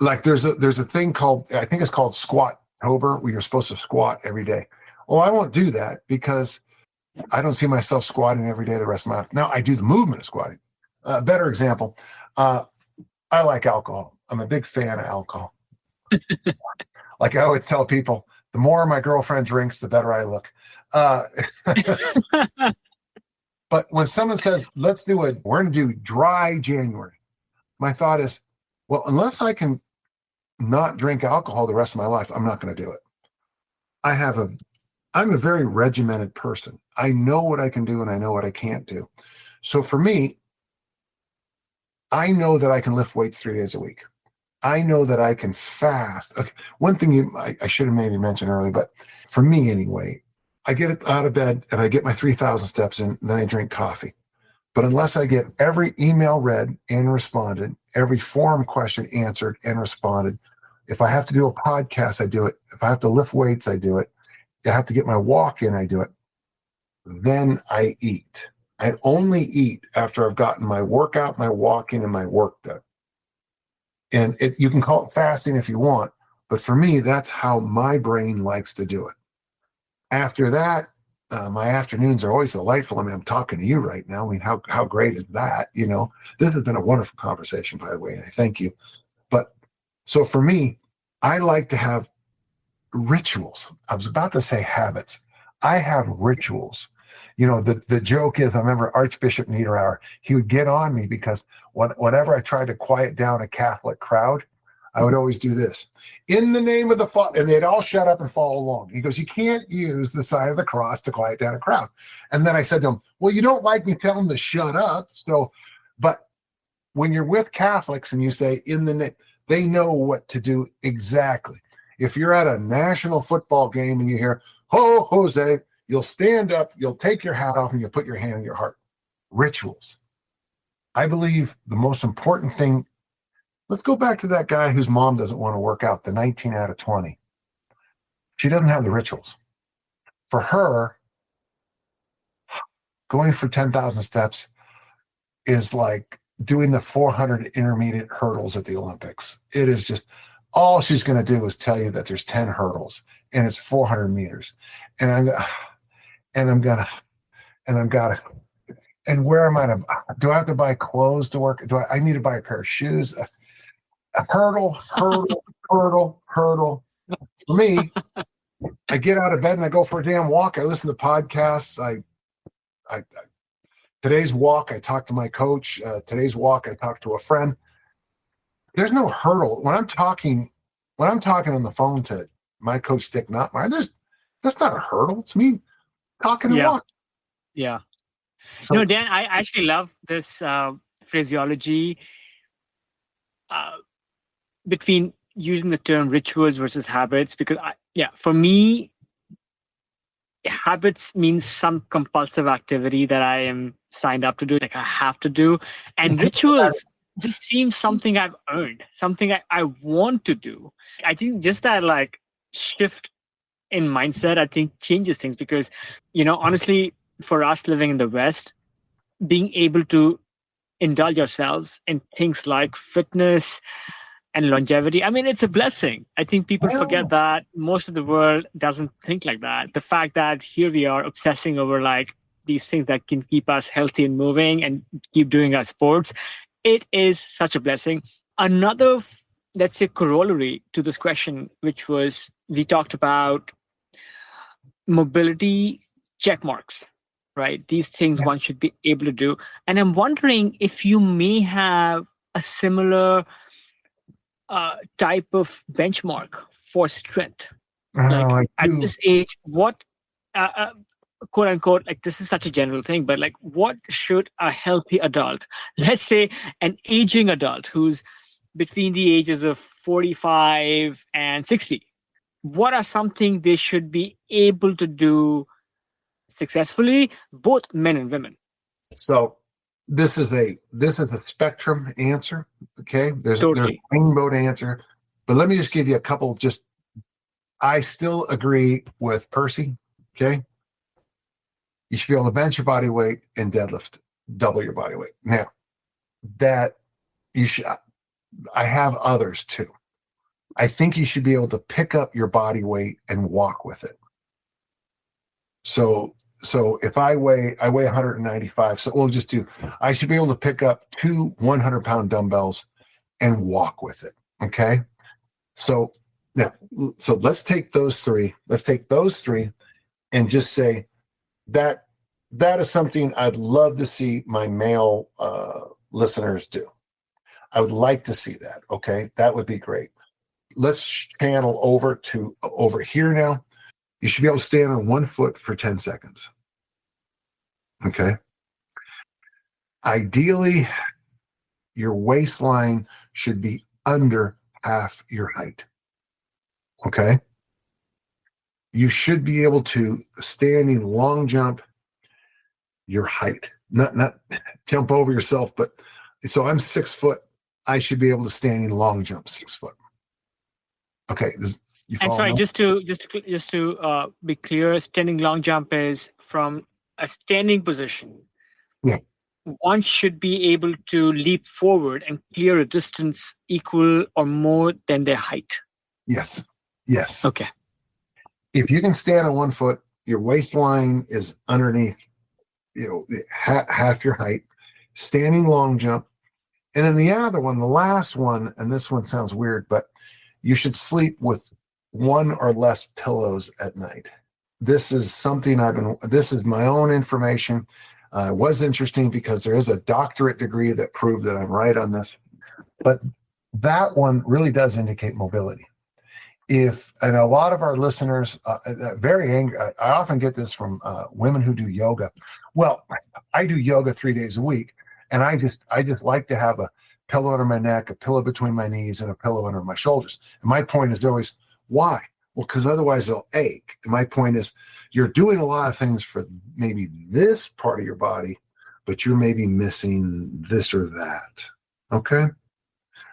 Like there's a thing called, I think it's called Squat-tober, where you're supposed to squat every day. Well, I won't do that because I don't see myself squatting every day the rest of my life. Now I do the movement of squatting. Better example, I like alcohol. I'm a big fan of alcohol. Like I always tell people, the more my girlfriend drinks, the better I look. But when someone says, we're going to do dry January, my thought is, well, unless I can not drink alcohol the rest of my life, I'm not going to do it. I'm a very regimented person. I know what I can do and I know what I can't do. So for me, I know that I can lift weights 3 days a week. I know that I can fast. Okay. One thing I should have maybe mentioned earlier, but for me anyway, I get out of bed and I get my 3,000 steps in, and then I drink coffee. But unless I get every email read and responded, every forum question answered and responded, if I have to do a podcast, I do it. If I have to lift weights, I do it. If I have to get my walk in, I do it. Then I eat. I only eat after I've gotten my workout, my walk in, and my work done. And you can call it fasting if you want, but for me, that's how my brain likes to do it. After that, my afternoons are always delightful. I mean, I'm talking to you right now. I mean, how great is that? This has been a wonderful conversation, by the way, and I thank you. But so for me, I like to have rituals. I was about to say habits. I have rituals. The joke is, I remember Archbishop Niederauer, he would get on me because whenever I tried to quiet down a Catholic crowd, I would always do this. In the name of the Father, and they'd all shut up and follow along. He goes, you can't use the sign of the cross to quiet down a crowd. And then I said to him, well, you don't like me telling them to shut up. But when you're with Catholics and you say, in the name, they know what to do exactly. If you're at a national football game and you hear, ho, Jose, you'll stand up, you'll take your hat off, and you'll put your hand on your heart. Rituals. I believe the most important thing, let's go back to that guy whose mom doesn't want to work out, the 19 out of 20. She doesn't have the rituals. For her, going for 10,000 steps is like doing the 400 intermediate hurdles at the Olympics. It is just, all she's going to do is tell you that there's 10 hurdles and it's 400 meters. And I'm gonna, And where am I? Do I have to buy clothes to work? I need to buy a pair of shoes? Hurdle, hurdle, hurdle, hurdle. For me, I get out of bed and I go for a damn walk. I listen to podcasts. I today's walk, I talk to my coach. Today's walk, I talk to a friend. There's no hurdle. When I'm talking on the phone to my coach, Dick Notmeyer, that's not a hurdle. It's me talking and Yeah. walking. Yeah. So, No, Dan, I actually love this phraseology between using the term rituals versus habits, because for me, habits means some compulsive activity that I am signed up to do, like I have to do. And rituals just seems something I've earned, something I want to do. I think just that like shift in mindset, I think changes things because, honestly, for us living in the West, being able to indulge ourselves in things like fitness and longevity, I mean, it's a blessing. I think people forget that most of the world doesn't think like that. The fact that here we are obsessing over like these things that can keep us healthy and moving and keep doing our sports, it is such a blessing. Another, let's say, corollary to this question, which was we talked about mobility check marks, right? These things one should be able to do. And I'm wondering if you may have a similar type of benchmark for strength. Like at this age, what, quote unquote, like this is such a general thing, but like what should a healthy adult, let's say an aging adult who's between the ages of 45 and 60, what are something they should be able to do successfully, both men and women? So this is a spectrum answer. Okay. There's a rainbow answer, but let me just give you a couple. I still agree with Percy. Okay. You should be able to bench your body weight and deadlift double your body weight. Now that you should, I have others too. I think you should be able to pick up your body weight and walk with it. So if I weigh 195, so we'll just I should be able to pick up 2 100-pound dumbbells and walk with it. Okay. So let's take those three. And just say that is something I'd love to see my male listeners do. I would like to see that. Okay. That would be great. Let's channel over here now. You should be able to stand on 1 foot for 10 seconds. Okay. Ideally, your waistline should be under half your height. Okay. You should be able to, standing long jump, your height, not jump over yourself, but so I'm 6 foot. I should be able to standing long jump 6 foot. Okay. And sorry, just to be clear, standing long jump is from a standing position. Yeah. One should be able to leap forward and clear a distance equal or more than their height. Yes. Okay. If you can stand on 1 foot, your waistline is underneath, half your height, standing long jump. And then the other one, the last one, and this one sounds weird, but you should sleep with 1 or less pillows at night. This is something this is my own information. It was interesting because there is a doctorate degree that proved that I'm right on this, but that one really does indicate mobility. And a lot of our listeners, very angry, I often get this from women who do yoga. Well, I do yoga 3 days a week, and I just like to have a pillow under my neck, a pillow between my knees, and a pillow under my shoulders. And my point is always, why? Well, because otherwise they'll ache. And my point is, you're doing a lot of things for maybe this part of your body, but you're maybe missing this or that. Okay?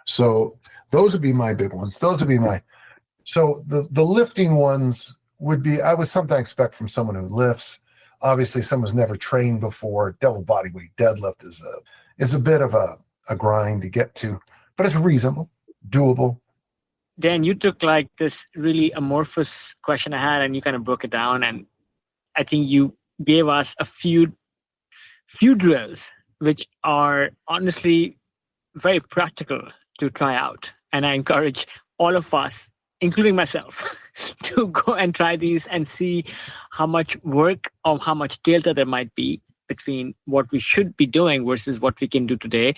So those would be my big ones. So the lifting ones would be, something I expect from someone who lifts. Obviously, someone's never trained before. Double body weight deadlift is a bit of a grind to get to, but it's reasonable, doable. Dan, you took like this really amorphous question I had and you kind of broke it down. And I think you gave us a few few drills which are honestly very practical to try out. And I encourage all of us, including myself, to go and try these and see how much work or how much delta there might be between what we should be doing versus what we can do today.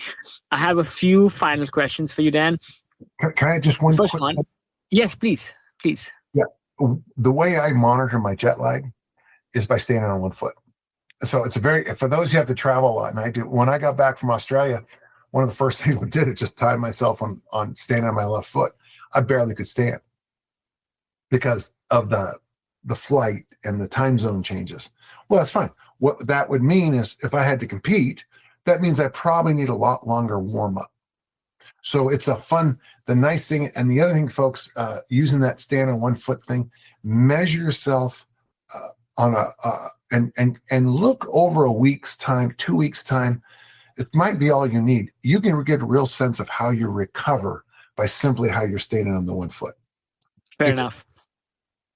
I have a few final questions for you, Dan. Can I just one First quick? one. Yes, please. Please. Yeah. The way I monitor my jet lag is by standing on one foot. So it's for those who have to travel a lot, and I do. When I got back from Australia, one of the first things I did is just tie myself on standing on my left foot. I barely could stand because of the flight and the time zone changes. Well, that's fine. What that would mean is if I had to compete, that means I probably need a lot longer warm up. So it's the nice thing. And the other thing, folks, using that stand on one foot thing, measure yourself on and look over a week's time, 2 weeks time. It might be all you need. You can get a real sense of how you recover by simply how you're standing on the one foot. Fair enough.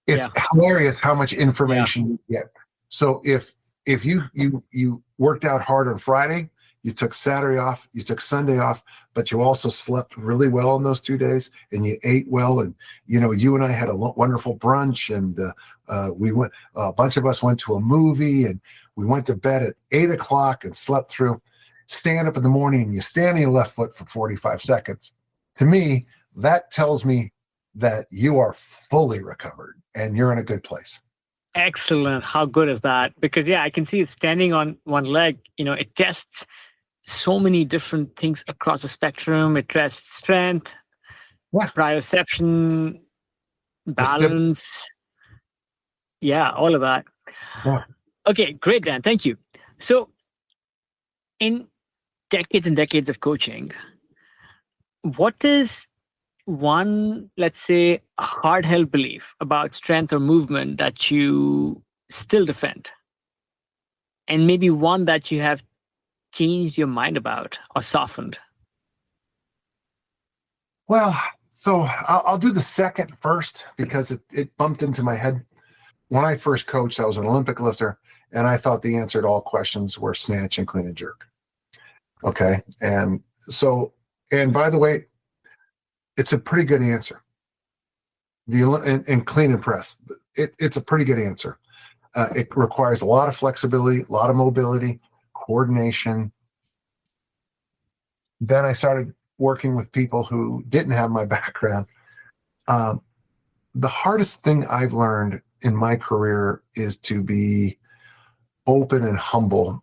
It's hilarious how much information you get. So if you worked out hard on Friday, you took Saturday off, you took Sunday off, but you also slept really well in those 2 days, and you ate well. And you and I had a wonderful brunch, and we went. A bunch of us went to a movie, and we went to bed at 8 o'clock and slept through. Stand up in the morning, and you stand on your left foot for 45 seconds. To me, that tells me that you are fully recovered and you're in a good place. Excellent. How good is that? Because I can see it standing on one leg. It tests so many different things across the spectrum. It tests strength, proprioception, balance. All of that. Yeah. Okay, great, Dan. Thank you. So, in decades and decades of coaching, what is one, let's say, hard-held belief about strength or movement that you still defend? And maybe one that you have changed your mind about or softened? Well, so I'll do the second first because it bumped into my head. When I first coached, I was an Olympic lifter, and I thought the answer to all questions were snatch and clean and jerk. Okay. And by the way, it's a pretty good answer. And clean and press. It's a pretty good answer. It requires a lot of flexibility, a lot of mobility, coordination. Then I started working with people who didn't have my background. The hardest thing I've learned in my career is to be open and humble.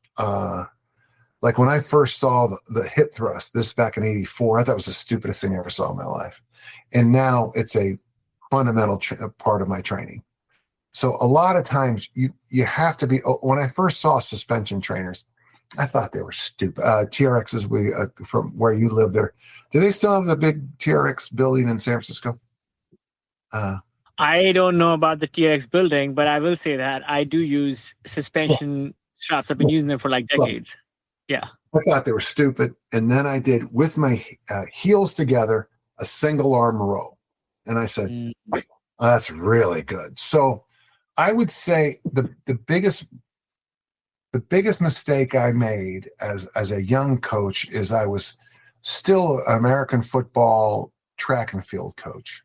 Like when I first saw the hip thrust, this back in '84, I thought it was the stupidest thing I ever saw in my life. And now it's a fundamental part of my training. So a lot of times you have to be, when I first saw suspension trainers, I thought they were stupid. TRXs, from where you live there, do they still have the big TRX building in San Francisco? I don't know about the TRX building, but I will say that I do use suspension straps. I've been using them for like decades. Yeah. I thought they were stupid. And then I did, with my heels together, a single arm row. And I said, that's really good. So I would say the biggest mistake I made as a young coach is I was still an American football track and field coach.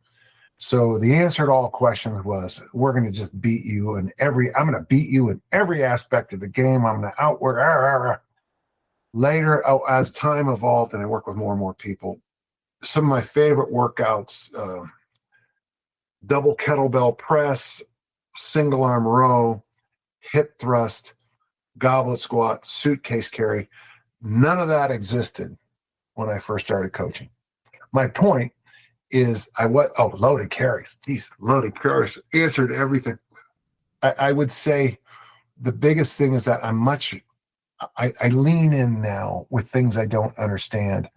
So the answer to all questions was, we're going to just beat you I'm going to beat you in every aspect of the game. I'm going to outwork. Later, as time evolved and I worked with more and more people, some of my favorite workouts, double kettlebell press, single arm row, hip thrust, goblet squat, suitcase carry, none of that existed when I first started coaching. My point is loaded carries. These loaded carries answered everything. I would say the biggest thing is that I lean in now with things I don't understand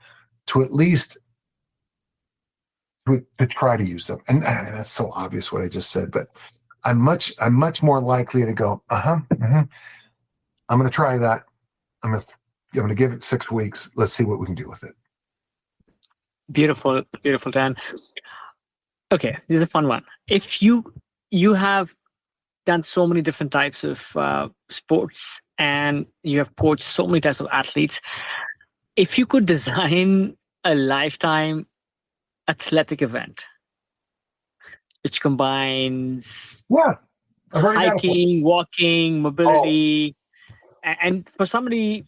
to at least to try to use them. And that's so obvious what I just said, but I'm much more likely to go, I'm going to try that. I'm going to give it 6 weeks. Let's see what we can do with it. Beautiful, beautiful, Dan. Okay, this is a fun one. If you have done so many different types of sports and you have coached so many types of athletes. If you could design a lifetime athletic event which combines Yeah, I've already got a point. hiking, walking, Oh, mobility, and for somebody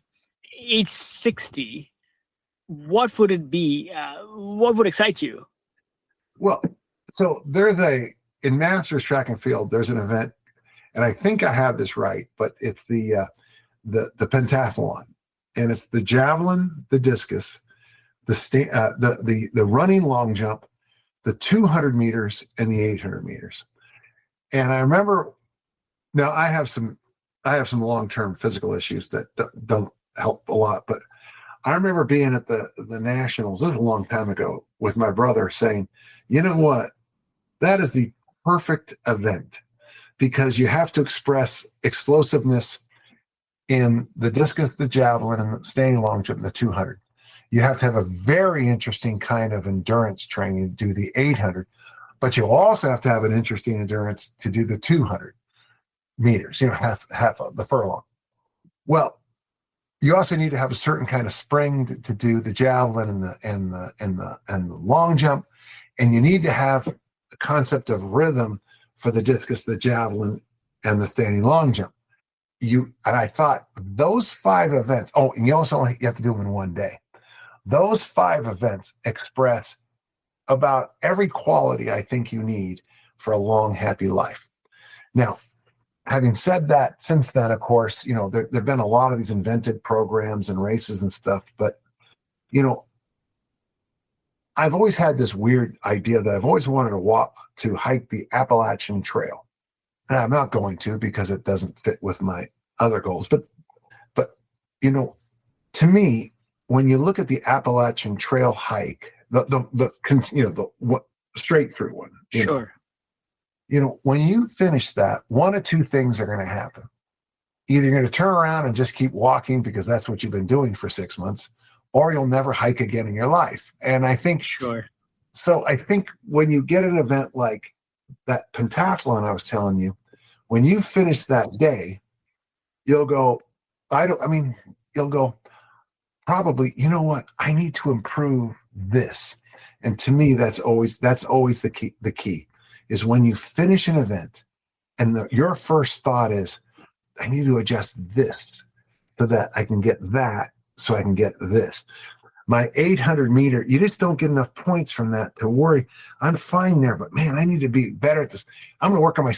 age 60, what would it be? What would excite you? well, so in Masters track and field, there's an event, and I think I have this right, but it's the pentathlon, and it's the javelin, the discus, the running long jump, the 200 meters, and the 800 meters. And I remember now I have some long-term physical issues that don't help a lot, but I remember being at the nationals, this was a long time ago, with my brother saying, you know what, that is the perfect event because you have to express explosiveness in the discus, the javelin, and the standing long jump, and the 200. You have to have a very interesting kind of endurance training to do the 800, but you also have to have an interesting endurance to do the 200 meters, half of the furlong. Well, you also need to have a certain kind of spring to do the javelin and the long jump, and you need to have a concept of rhythm for the discus, the javelin, and the standing long jump. I thought those 5 events. Oh, and you have to do them in one day. Those 5 events express about every quality I think you need for a long, happy life. Now, having said that, since then, of course, there have been a lot of these invented programs and races and stuff, but, I've always had this weird idea that I've always wanted to hike the Appalachian Trail. And I'm not going to because it doesn't fit with my other goals. But to me, when you look at the Appalachian Trail hike, the straight through one, Sure. When you finish that, one of 2 things are going to happen. Either you're going to turn around and just keep walking because that's what you've been doing for 6 months, or you'll never hike again in your life. And I think, Sure. So I think when you get an event like that pentathlon I was telling you, when you finish that day, you'll go, you'll go, probably, you know what, I need to improve this. And to me, that's always the key is when you finish an event and your first thought is, I need to adjust this so that I can get that, so I can get this. My 800 meter, you just don't get enough points from that to worry. I'm fine there, but man, I need to be better at this. I'm going to work on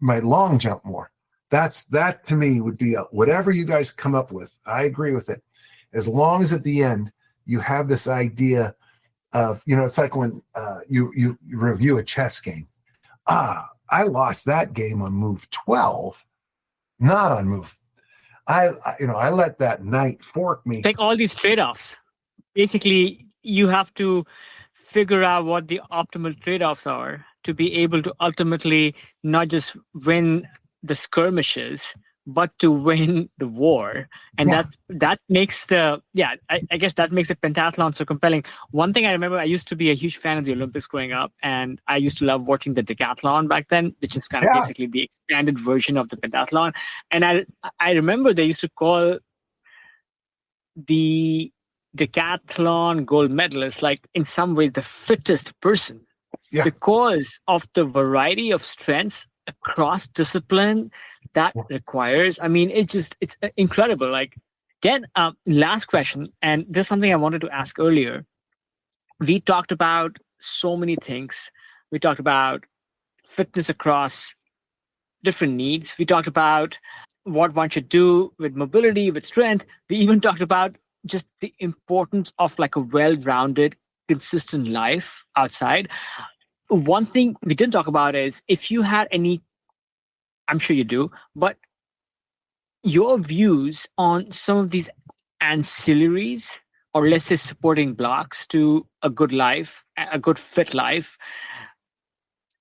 my long jump more. That to me would be whatever you guys come up with. I agree with it. As long as at the end you have this idea of, it's like when you review a chess game. I lost that game on move 12, not on move. I let that knight fork me. Take all these trade-offs. Basically, you have to figure out what the optimal trade-offs are to be able to ultimately not just win the skirmishes, but to win the war. And that makes I guess that makes the pentathlon so compelling. One thing I remember, I used to be a huge fan of the Olympics growing up, and I used to love watching the decathlon back then, which is kind of basically the expanded version of the pentathlon. And I remember they used to call the decathlon gold medalist, like in some ways the fittest person, because of the variety of strengths across discipline that requires. I mean, it's incredible. Like, again, last question, and this is something I wanted to ask earlier. We talked about so many things. We talked about fitness across different needs. We talked about what one should do with mobility, with strength. We even talked about just the importance of like a well-rounded, consistent life outside. One thing we didn't talk about is if you had any, I'm sure you do, but your views on some of these ancillaries, or let's say supporting blocks to a good life, a good fit life.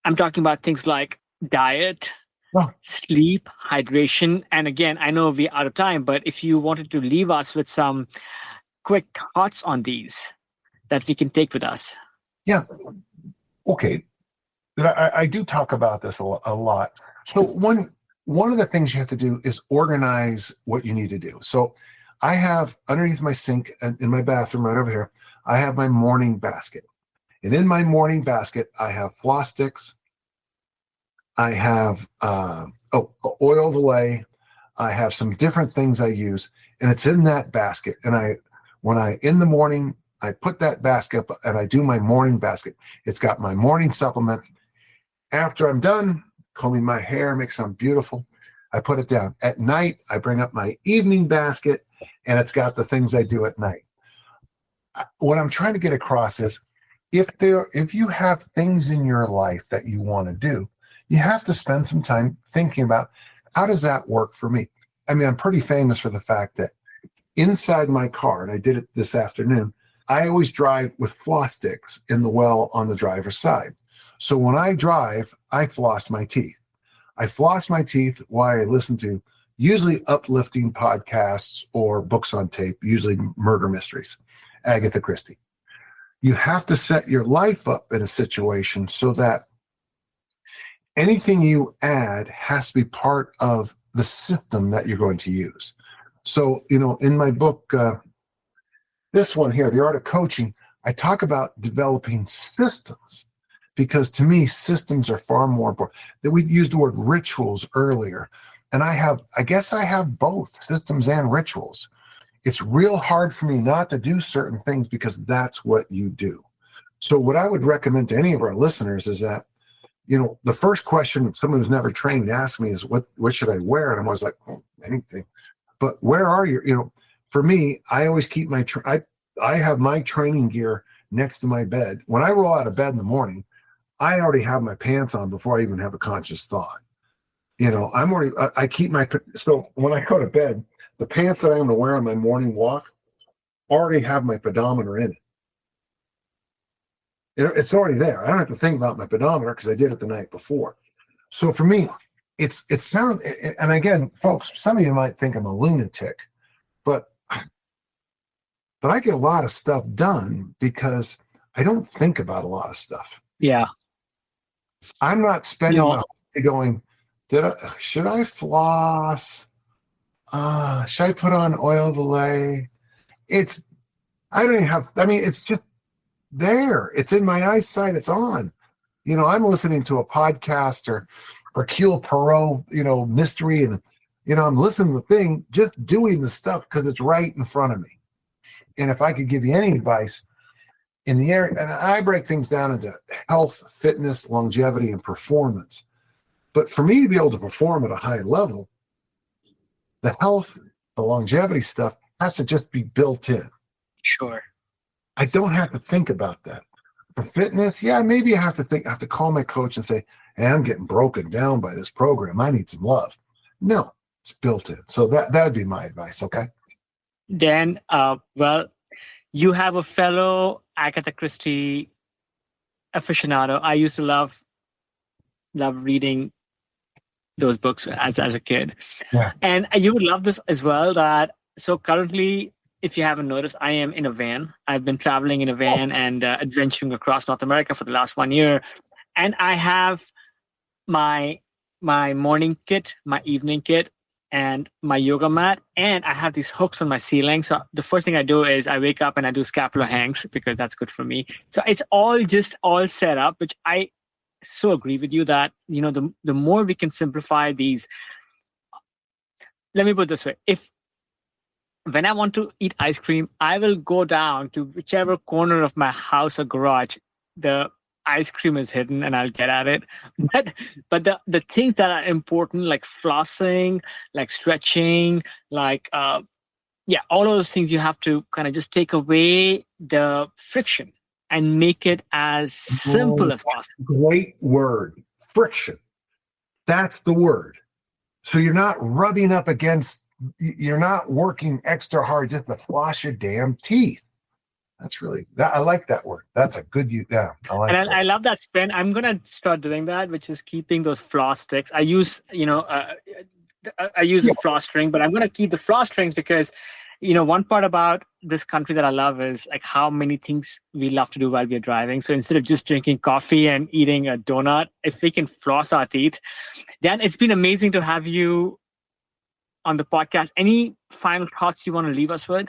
I'm talking about things like diet, sleep, hydration. And again, I know we're out of time, but if you wanted to leave us with some quick thoughts on these that we can take with us. Yeah. Okay. I do talk about this a lot. So one, one of the things you have to do is organize what you need to do. So I have underneath my sink in my bathroom right over here, I have my morning basket. And in my morning basket, I have floss sticks. I have oil of Olay. I have some different things I use, and it's in that basket. And in the morning, I put that basket up and I do my morning basket. It's got my morning supplements. After I'm done combing my hair, makes them beautiful, I put it down. At night, I bring up my evening basket, and it's got the things I do at night. What I'm trying to get across is, if you have things in your life that you want to do, you have to spend some time thinking about, how does that work for me? I mean, I'm pretty famous for the fact that inside my car, and I did it this afternoon, I always drive with floss sticks in the well on the driver's side. So when I drive, I floss my teeth. I floss my teeth while I listen to usually uplifting podcasts or books on tape, usually murder mysteries, Agatha Christie. You have to set your life up in a situation so that anything you add has to be part of the system that you're going to use. So, in my book, this one here, The Art of Coaching, I talk about developing systems, because to me, systems are far more important. That we used the word rituals earlier, and I guess I have both systems and rituals. It's real hard for me not to do certain things because that's what you do. So what I would recommend to any of our listeners is that, the first question someone who's never trained asks me is, what should I wear? And I'm always like, anything. But where are you? For me, I always keep I have my training gear next to my bed. When I roll out of bed in the morning, I already have my pants on before I even have a conscious thought. I keep so when I go to bed, the pants that I'm going to wear on my morning walk already have my pedometer in it. It's already there. I don't have to think about my pedometer because I did it the night before. So for me, it sounds, and again, folks, some of you might think I'm a lunatic, but I get a lot of stuff done because I don't think about a lot of stuff. Yeah. I'm not spending my day going, should I floss? Should I put on oil of Olay? It's just there. It's in my eyesight. It's on. I'm listening to a podcast or Hercule Poirot, mystery, and I'm listening to the thing, just doing the stuff because it's right in front of me. And if I could give you any advice in the area, and I break things down into health, fitness, longevity, and performance. But for me to be able to perform at a high level, the health, the longevity stuff has to just be built in. Sure. I don't have to think about that. For fitness, maybe I have to call my coach and say, hey, I'm getting broken down by this program. I need some love. No, it's built in. So that'd be my advice. Okay. Dan, well, you have a fellow Agatha Christie aficionado. I used to love reading those books as a kid. Yeah. And you would love this as well. So currently, if you haven't noticed, I am in a van. I've been traveling in a van and adventuring across North America for the last 1 year. And I have my morning kit, my evening kit, and my yoga mat. And I have these hooks on my ceiling. So the first thing I do is I wake up and I do scapular hangs because that's good for me. So it's all set up, which I so agree with you that, the more we can simplify these. Let me put it this way. When I want to eat ice cream, I will go down to whichever corner of my house or garage the ice cream is hidden, and I'll get at it. But the things that are important, like flossing, like stretching, like all of those things, you have to kind of just take away the friction and make it as simple as possible. Great word, friction. That's the word. So you're not rubbing up against. You're not working extra hard just to floss your damn teeth. That's really, I like that word. That's a good use. Yeah, I love that spin. I'm gonna start doing that, which is keeping those floss sticks. I use, a floss string, but I'm gonna keep the floss strings because, One part about this country that I love is like how many things we love to do while we're driving. So instead of just drinking coffee and eating a donut, if we can floss our teeth. Dan, it's been amazing to have you on the podcast. Any final thoughts you want to leave us with?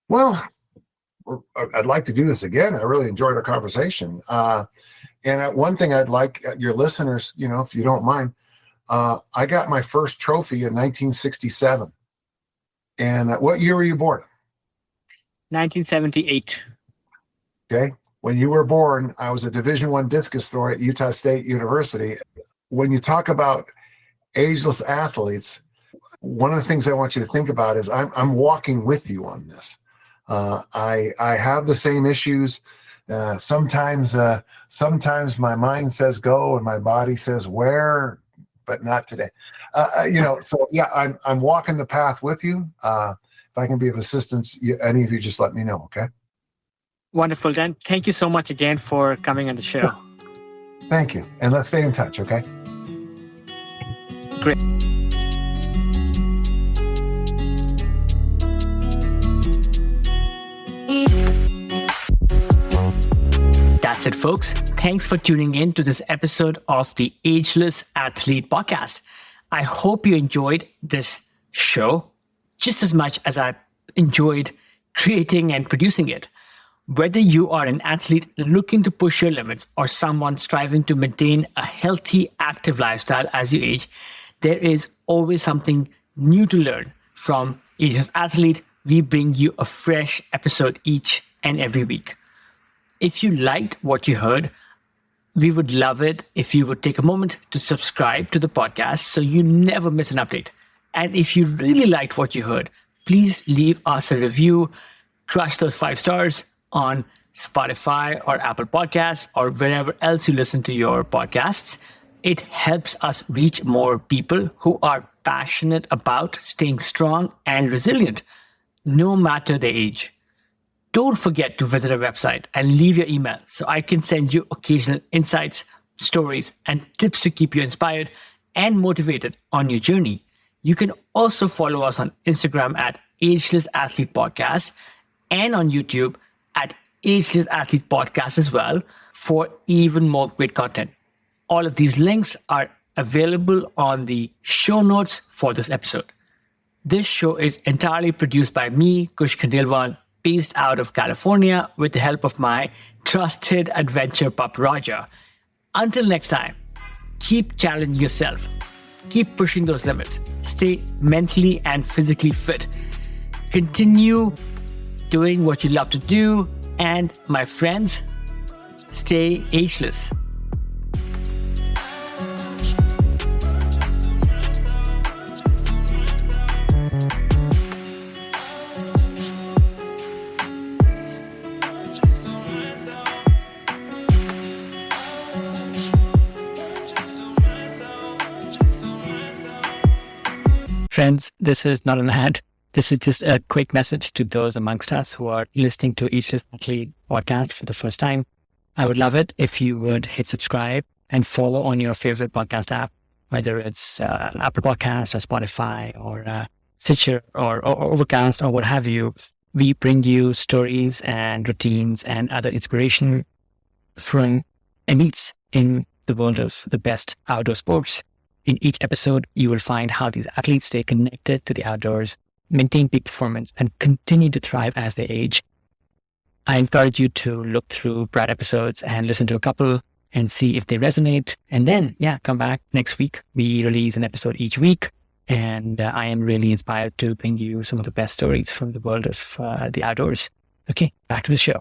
Well, I'd like to do this again. I really enjoyed our conversation. And one thing I'd like your listeners, if you don't mind, I got my first trophy in 1967. And what year were you born? 1978. Okay. When you were born, I was a Division I discus thrower at Utah State University. When you talk about ageless athletes, one of the things I want you to think about is I'm walking with you on this. I have the same issues. Sometimes my mind says go and my body says where, but not today. So yeah, I'm walking the path with you. If I can be of assistance, any of you just let me know. Okay. Wonderful, Dan. Thank you so much again for coming on the show. Thank you. And let's stay in touch. Okay. Great. That's it, folks. Thanks for tuning in to this episode of the Ageless Athlete Podcast. I hope you enjoyed this show just as much as I enjoyed creating and producing it. Whether you are an athlete looking to push your limits or someone striving to maintain a healthy, active lifestyle as you age, there is always something new to learn. From Ageless Athlete, we bring you a fresh episode each and every week. If you liked what you heard, we would love it if you would take a moment to subscribe to the podcast so you never miss an update. And if you really liked what you heard, please leave us a review, crush those 5 stars on Spotify or Apple Podcasts or wherever else you listen to your podcasts. It helps us reach more people who are passionate about staying strong and resilient, no matter their age. Don't forget to visit our website and leave your email so I can send you occasional insights, stories, and tips to keep you inspired and motivated on your journey. You can also follow us on Instagram at Ageless Athlete Podcast and on YouTube at Ageless Athlete Podcast as well for even more great content. All of these links are available on the show notes for this episode. This show is entirely produced by me, Kush Khandelwal, based out of California with the help of my trusted adventure pup Roger. Until next time, keep challenging yourself. Keep pushing those limits. Stay mentally and physically fit. Continue doing what you love to do. And my friends, stay ageless. Friends, this is not an ad. This is just a quick message to those amongst us who are listening to Ageless Athlete podcast for the first time. I would love it if you would hit subscribe and follow on your favorite podcast app, whether it's Apple Podcasts or Spotify or Stitcher or Overcast or what have you. We bring you stories and routines and other inspiration from elites in the world of the best outdoor sports. In each episode, you will find how these athletes stay connected to the outdoors, maintain peak performance, and continue to thrive as they age. I encourage you to look through Brad episodes and listen to a couple and see if they resonate. And then, come back next week. We release an episode each week. And I am really inspired to bring you some of the best stories from the world of the outdoors. Okay, back to the show.